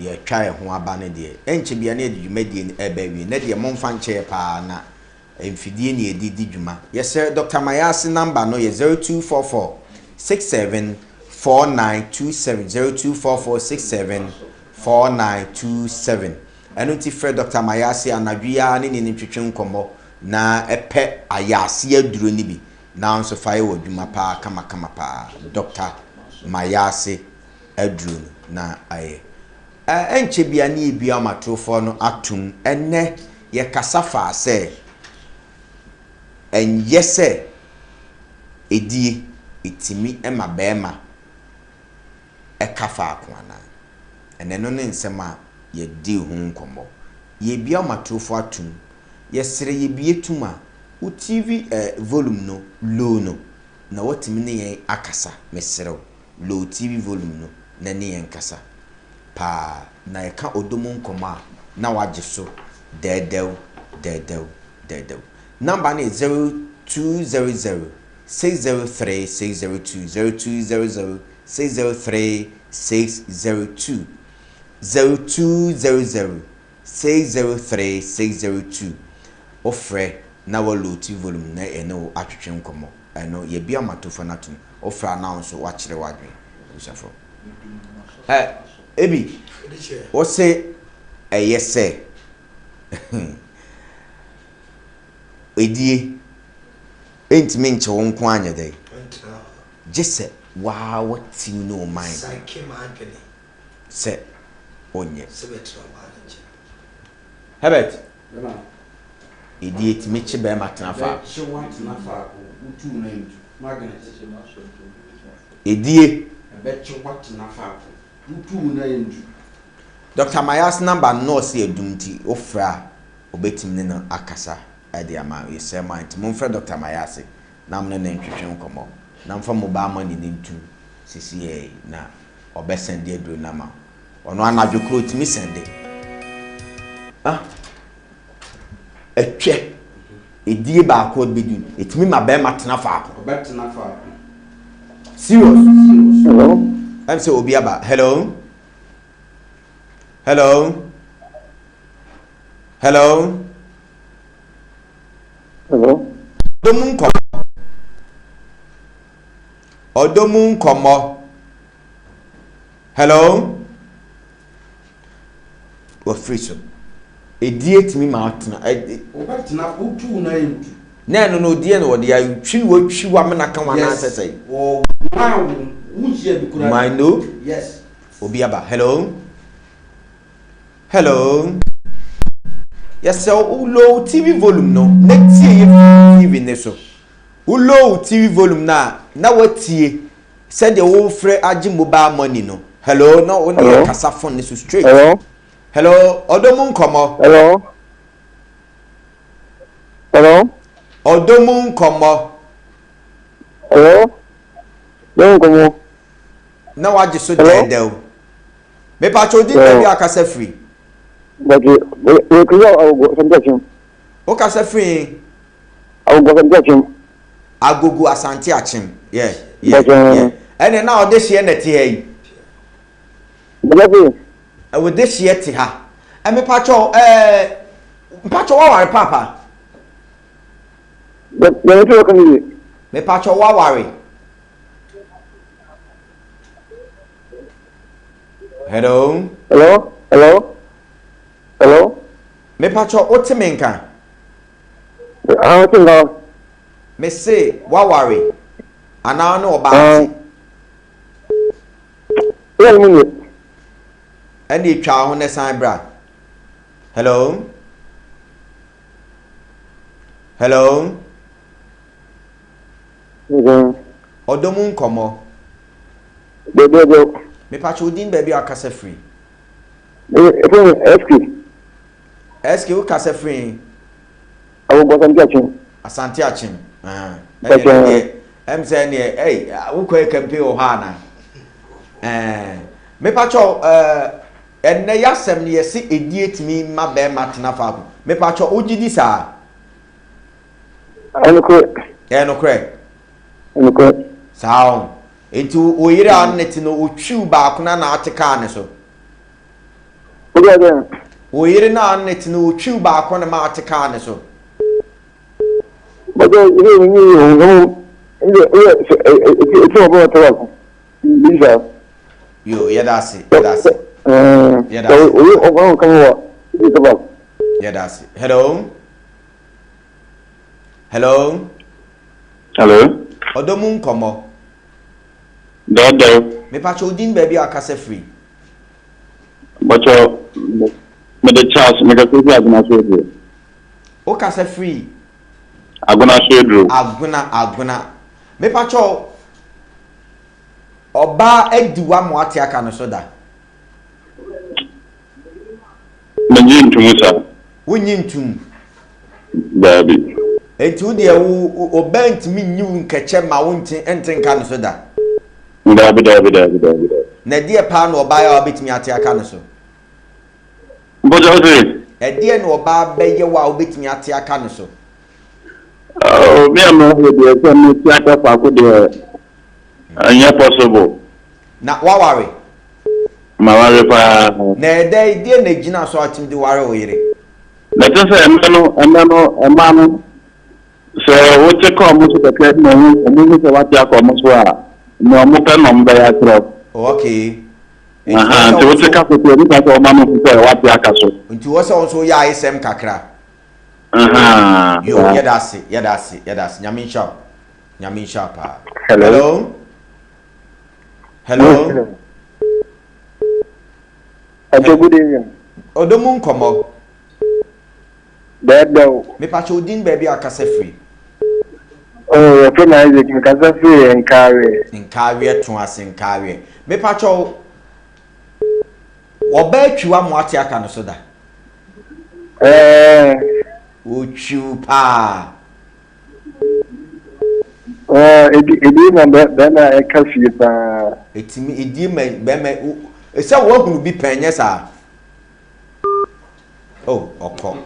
[SPEAKER 1] ye twa ye ho aba ne de enche bia ne de dwumadie eba wi ne de momfa nche pa na emfidie ne edi dwuma yese Dr. Mayasi number no ye 0244 674927 0244674927 enu ti Fred Dr. Mayasi anadwia ne ne twetwe nkomo na epe ayase aduro ni bi na nso fa ye wodwuma pa kama pa Dr. Mayasi aduro na aye enche bia ne bia matrofo no atum enne ye kasafa se enyese edie etimi ema bema ekafa akwana ene no ne nsema ye di hu nkomo ye bia matrofo atum ye sere ye bia tuma u TV volume no low no na watimi ne ye akasa mesere low TV volume no na ne ye nkasa pa na ye ka ODO MU NKOMO a na waje so dedew number ne 0200 603 602 0200 603 602 0200 603 602 ofre na walo TV volume na eno atwetwe nkomo eno ye bia matofo natum ofre announce wa kire wadwe usafo ebi o se yese edie entime nche won ko anya dai jesse wa what you know mind
[SPEAKER 2] Psyche man
[SPEAKER 1] se onye
[SPEAKER 2] sebetra manage
[SPEAKER 1] Herbert edie time che be matena fa
[SPEAKER 3] che wat na fa utu na ntu magnet
[SPEAKER 1] edie
[SPEAKER 3] be che wat na fa utu na ntu
[SPEAKER 1] Dr. Mayas number no se edumti ofra obetim ne no akasa ade ama yese mind momfra Dr. Mayas na amne na ntwetwe nkomo na mfa mobile money ne ntu sisi na obesende edru na ma ono anadwo kro timi sende etwe edie ba ko bedu etimi ma be matena fa ko
[SPEAKER 3] betena fa
[SPEAKER 1] serious
[SPEAKER 5] Hello?
[SPEAKER 1] I'm say obi aba hello
[SPEAKER 5] Hello?
[SPEAKER 1] ODO MU NKOMO hello o free so edie timi ma atena
[SPEAKER 3] betena utu na ntu
[SPEAKER 1] na no die no de ya twi wa me na kan wa na sesai
[SPEAKER 3] o ma unhia bi kura
[SPEAKER 1] my no
[SPEAKER 3] yes
[SPEAKER 1] obi aba hello yes so low TV volume no na tie TV ne so low TV volume na watie said the wo free agi mobile money no hello no only kasa phone so straight hello ODO MU NKOMO ODO MU NKOMO na waje so dedel me pa chodi be akasa free
[SPEAKER 5] But we could go some touching.
[SPEAKER 1] o kasa free
[SPEAKER 5] I will go some touching.
[SPEAKER 1] agogo asante achim yeah
[SPEAKER 5] But,
[SPEAKER 1] ene na o de hie na te yi
[SPEAKER 5] But
[SPEAKER 1] e wo de hie te ha e me pa cho wa ware papa
[SPEAKER 5] you need to come here.
[SPEAKER 1] me pa cho wa ware hello me pa cho otimenka
[SPEAKER 5] I think
[SPEAKER 1] me say wa ware ana no oba
[SPEAKER 5] One minute.
[SPEAKER 1] ene twa ho ne san bra hello ODO MU NKOMO me pa cho din baby akasa free eske o kasa free
[SPEAKER 5] I will go some touching.
[SPEAKER 1] asante achim
[SPEAKER 5] But,
[SPEAKER 1] say ne wo kwa campaign o ha na me pa cho enne yasem ne yesi edie timi ma be matena fa ko me pa cho ogidi sa
[SPEAKER 5] I look
[SPEAKER 1] no correct
[SPEAKER 5] correct.
[SPEAKER 1] Sound. enti oyire annet no otwiw ba akona na ateka ne so oyire na annet no otwiw ba akona ma ateka ne so yo yadasi hello ODO MU NKOMO me pacho din baby akase free
[SPEAKER 5] but me the chance me ka free aguna so
[SPEAKER 1] o kase free
[SPEAKER 5] aguna so
[SPEAKER 1] aguna me pacho oba ediwa mo ate aka no so da
[SPEAKER 5] menji ntumusa
[SPEAKER 1] wonyi ntum
[SPEAKER 5] baby
[SPEAKER 1] etu de wo obent mi nyiw nkeche ma wonti entenka no so da
[SPEAKER 5] baby
[SPEAKER 1] na die pa no oba ya obetimi ate aka no so
[SPEAKER 5] bojo se
[SPEAKER 1] die no oba beye wa obetimi ate aka no so
[SPEAKER 5] me am no de se me ti aka fa ko de anya possible
[SPEAKER 1] na waware
[SPEAKER 5] ma ware pa
[SPEAKER 1] na die na gina so atim de ware oyire
[SPEAKER 5] na te se emano so wo te ko mo so de mo se wa ti aka mo so a no mo pe no mba ya tro
[SPEAKER 1] okay
[SPEAKER 5] to wo te ka ko ni ka ko ma mo se wa ti aka so
[SPEAKER 1] nti wo se won so ya isem kakra yo yadasi nyamin sharp hello
[SPEAKER 5] good evening
[SPEAKER 1] ODO MU NKOMO me pacho din baby akase free
[SPEAKER 5] oh from Isaac me kasa free
[SPEAKER 1] nkare to asenkare me pacho oba twiwa mo ate aka no so da ochu pa
[SPEAKER 5] edi na bena e kafi pa
[SPEAKER 1] etimi edi me be esa wo hunu bi penye sa oh oko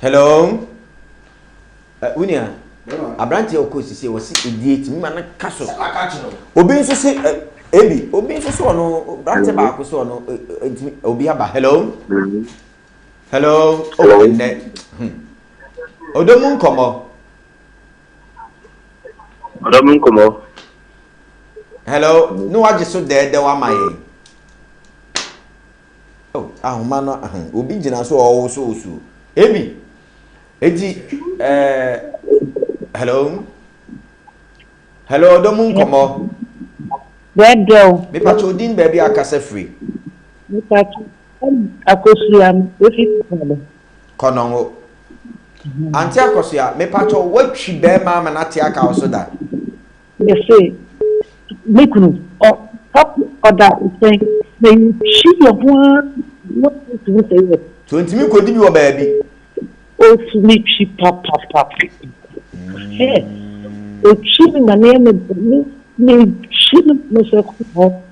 [SPEAKER 1] hello unia abranti okosisi wo si edi etimi ma na kaso obi nso se obi nso so no brante ba ko so no etimi obi aba hello oh ne ODO MU NKOMO hello no waje so de wa maye oh ahoma no obi gina so o so ebi eti hello ODO MU NKOMO
[SPEAKER 6] Dedo
[SPEAKER 1] me pacho din baby akase free
[SPEAKER 6] me pacho akosiam efiti
[SPEAKER 1] kono anti akosia me pacho watwi be ma na te aka oso da
[SPEAKER 6] they say mekunu or top order say when she your one what to say
[SPEAKER 1] so ntimi kodi bi wo baby
[SPEAKER 6] o sleep she pop hey o chibi na me she no se ko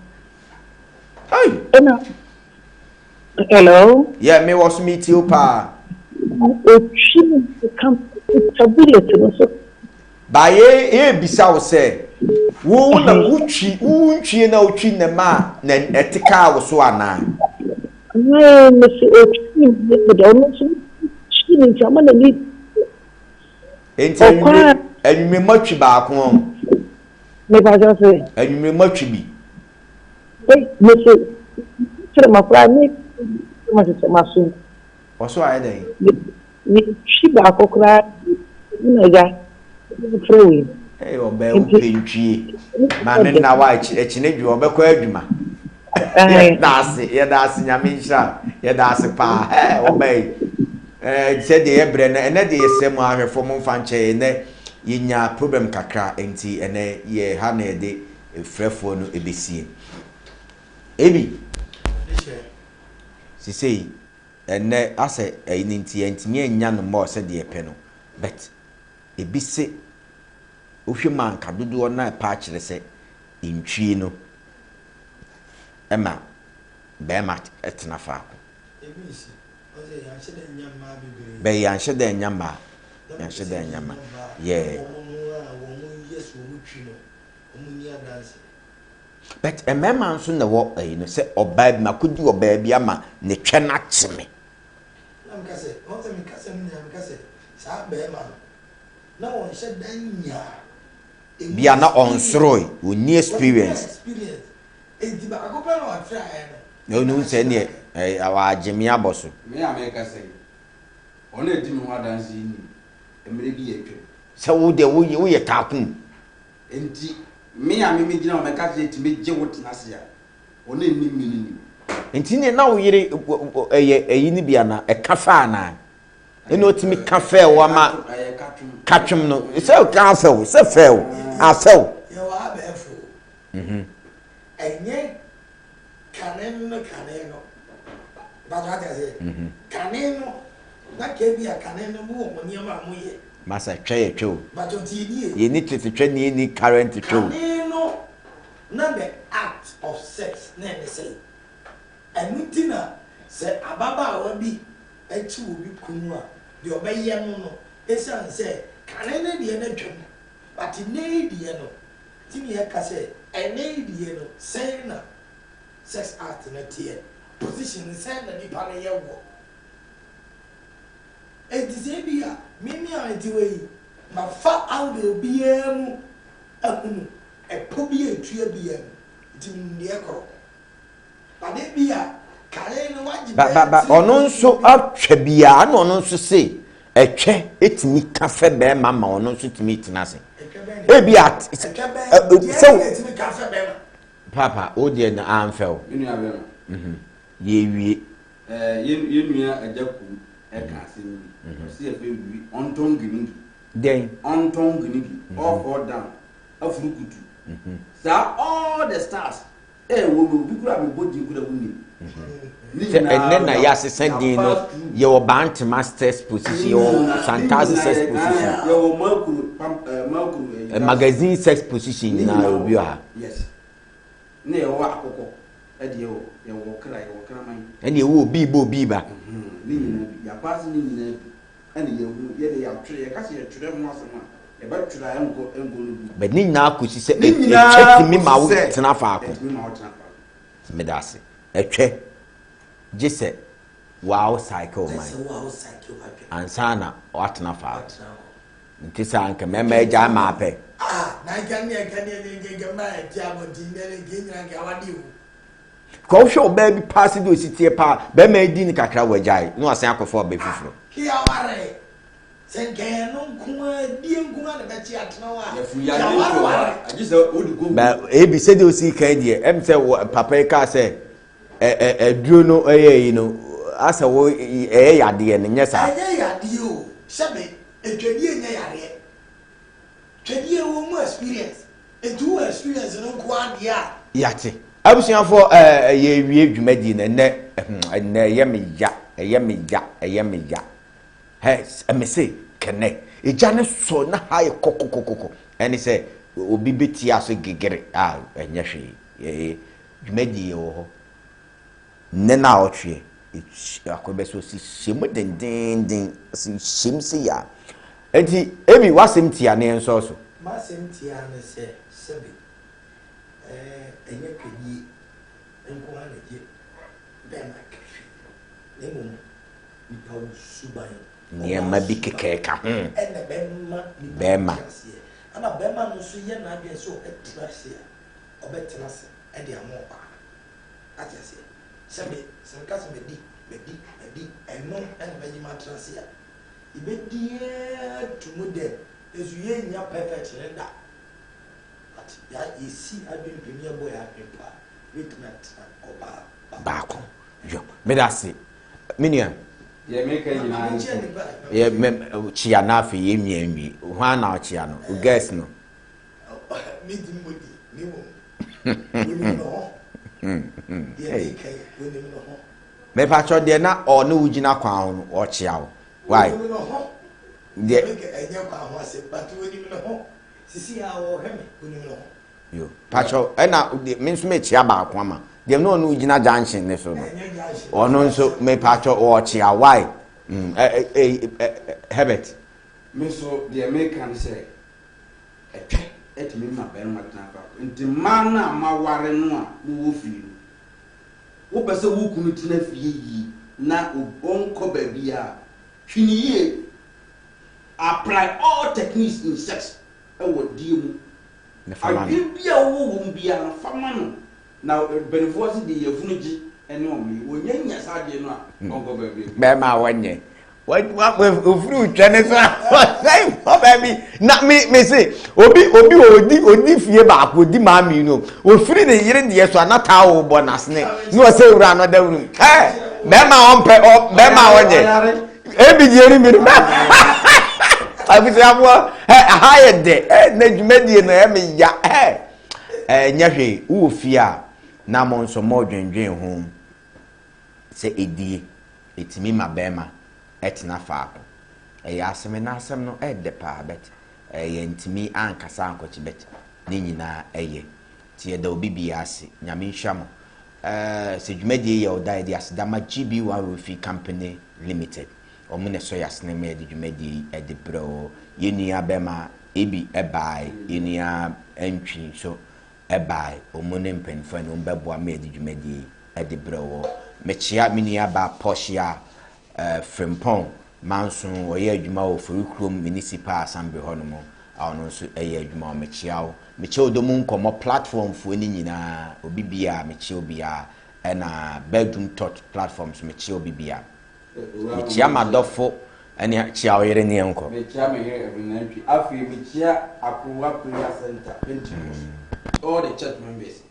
[SPEAKER 1] hey
[SPEAKER 6] hello
[SPEAKER 1] yeah me was meet you pa
[SPEAKER 6] o chibi come stability no so
[SPEAKER 1] baye bisa wo se wo na utwi na utwi na ma na etika wo so ana
[SPEAKER 6] me se o chibi no so chibi chama na ni
[SPEAKER 1] enti enwume matwi ba ko
[SPEAKER 6] me ba jo se
[SPEAKER 1] enwume matwi bi
[SPEAKER 6] me se tira ma pra ni ma se ma so
[SPEAKER 1] oso aye dey
[SPEAKER 6] ni chiba akokra na ja free
[SPEAKER 1] obe o pentwie ma me na wa echinedwi obekọ adwuma da ase nyame nhyira ye da ase pa obe se de ebre na ene de yesem ahwefo mo mfa nche ene yenya problem kakra enti ene ye ha na de frefo no ebesie ebi sisei ene ase enti entimi enya no mo se de epe no but ebi se ohwema nka dodo na pa kire se entwie no ema bema etna fa ko be yanhye da nyama ya she da nyama yeah but a man so na wo you know say oba bi makodi oba bi ama ne twa na chime
[SPEAKER 2] na me kase on se me kase me kase sa be ma na won she danya
[SPEAKER 1] bia na onsroi oni experience
[SPEAKER 2] enti ba akopa no atra
[SPEAKER 1] no no say ne awa agemi aboso
[SPEAKER 3] me America say ona edi me ho adanse ni emre bi yetwe
[SPEAKER 1] se wo de wo ye takun
[SPEAKER 3] enti me gina o me ka say ti me je wo tena se a ona ni ni
[SPEAKER 1] enti ne na wo yire eyi ni bia na e kafa na ene otimi kafa wa ma katwem no se kafa se fel afel
[SPEAKER 2] ye wa be fo enye kaneno ba ja ta se kaneno na ke bia kaneno mu o ni ma mu ye
[SPEAKER 1] masa twa twa
[SPEAKER 2] ba jo ti ni
[SPEAKER 1] ye ni tete twa ni current twa
[SPEAKER 2] kaneno na the act of sex na me say enutina se ababa wa bi echi obi kunu a de obeye no no esan se kaneno de na twam but ne de no tini ya ka se ene de no say na sex act na tie position say na ni pa na ye wo etizebia mimi a etiwe ma fa out de obiam akunu epobi etua biam timi ne ekoro ade bia kare no waji
[SPEAKER 1] ba ono nso atwa bia na ono nso se etwe etimi kafe be mama ono nso timi tinase ebia so
[SPEAKER 2] etimi kafe be
[SPEAKER 1] papa o de na amfel
[SPEAKER 3] inu abe no
[SPEAKER 1] ye wie
[SPEAKER 3] ye nua ajaku e ka asemi si e fe wi onton gini
[SPEAKER 1] then
[SPEAKER 3] onton gini all fall down afurukutu sa all the stars wo bi kura me bodi kura wuni
[SPEAKER 1] and na ya sending no your band masters position your fantasy sex position
[SPEAKER 3] your makuru
[SPEAKER 1] magazine sex position na obi ha
[SPEAKER 3] yes na yo akoko e de yo kra man
[SPEAKER 1] and you will be ba
[SPEAKER 3] ni nyina ya pass ni nyina ani ye de ya tire ya kasi ya tire ho asema e ba tire ya ngo no
[SPEAKER 1] but ni na akusi se e check me ma wo tena fa ako me dase e twe jise wow cycle man ansana watna fa ntisa anka mema eja ma pe
[SPEAKER 2] na kan ne ma ti abonti ne nyina ga wadi wo
[SPEAKER 1] ko hwe oba bi pass do sitie pa be ma di ni kakra wajai no asan akofo oba fufuro
[SPEAKER 2] ki aware senke no kuma die nkuma na be ti atna wa ya ware
[SPEAKER 3] ajise odigo
[SPEAKER 1] ba e bi se de osi kan die em se papa ka se duro no yi no asa wo yade ne nyesa
[SPEAKER 2] yade o sebe etwedie nya yare twedie wo mu experience etu experience no ko ade a
[SPEAKER 1] yate abusuafo ye wie dwumadi ne ye me ya he amese kene eja ne so na haye kokokokoko eni se obi beti aso gegere enye hwe dwumadi wo ho ne na otwe akobe so si shemu dendenden si shimsi ya enti ebi wasem tia ne enso so
[SPEAKER 2] masem tia ne se sebe enye kedi enko na je be na kafi ne mo ni pa suban
[SPEAKER 1] ne ma bi kekeka ho
[SPEAKER 2] ene be ma ana be ma no so ye na adwe so etrase obetrase e de amoba atase sebe senka se medi eno ene be ma trase ya ibedi tumude ezuye nya perfect ne da ya isi adwen premier boy apepa witness oba
[SPEAKER 1] baako yo me da se miniam
[SPEAKER 3] ye make nyina
[SPEAKER 1] ye chia na afi ye mianwi hwa na chia no o guess no
[SPEAKER 2] me dimbodi ni wo no ye kai wo ni no
[SPEAKER 1] me pa cho de na o ne ugina kwan ho no o chia wo why
[SPEAKER 2] de enye kwa ho ase but wo ni no sisi a wo heme wo ni no
[SPEAKER 1] yo pacho na me nso me chia ba kwa ma dem no ugina junction ne so no ono nso me pacho o chia why Herbert
[SPEAKER 3] me so the American say et me ma be ma tena pa nti man na ma ware no a wo fie wo pese wo kunu tena fie yi na obonko ba bia hwini ye apply all techniques in sex e wo die mu
[SPEAKER 1] ne fama
[SPEAKER 3] no bia wo bia na fama no na benefo se de yefunu gi ene o me wo nyanya sa de no a onko ba bia
[SPEAKER 1] be ma wonye what ofuru twene so say o baby na me say obi odi fie ba akodi ma mi no ofiri ne yire de yeso anata wo bonus ne no say ura no da wuru be ma on pe be ma wonye ebi je ri mi abisi abo ha de na dwumadi no e me ya nyahwe wo fie a na mo nso mo dwendwen ho se edie etimi ma be ma etna faako asem na asem no de pa bet ntimi ankasa ankochi bet ne nyina tie da obi biase nyame nhwamo se dwumadi ye oda de asidama GB1 Roofing Company Limited omu ne so yasne me de dwumadi de bro yenia bema ebi ebai yenia entwi so ebai omu ne mpenfo ne ombeboa me de dwumadi de bro mechia minia ba poshia Frimpong Manson oye adwuma wo Furukrom Municipal Assembly honomo awon nso eye adwuma mechiawo ODO MU NKOMO platform fu ni nyina obibia mechi obia na bedroom touch platforms mechi obibia mechia madofo ene chiawo yere ne enko
[SPEAKER 3] mechia me here every night afi mechia akwa prayer center all the church members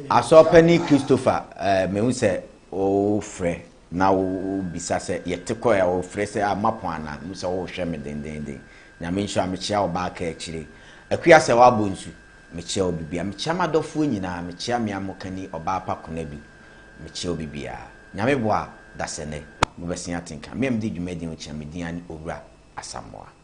[SPEAKER 1] Asopani Christopher me say o frɛ na o bisa se yeteko ya o frɛ se amapona mu se o hwɛ me dendenden nyame nhwa me chia o ba ka akire akua se wa bonsu me chia o bibia me chia madofo nyina me chia me amokani oba pa kona bi me chia o bibia nyame boa dasene mo besia tinka me am di dwumadi o chia me dian OWURA ASAMOAH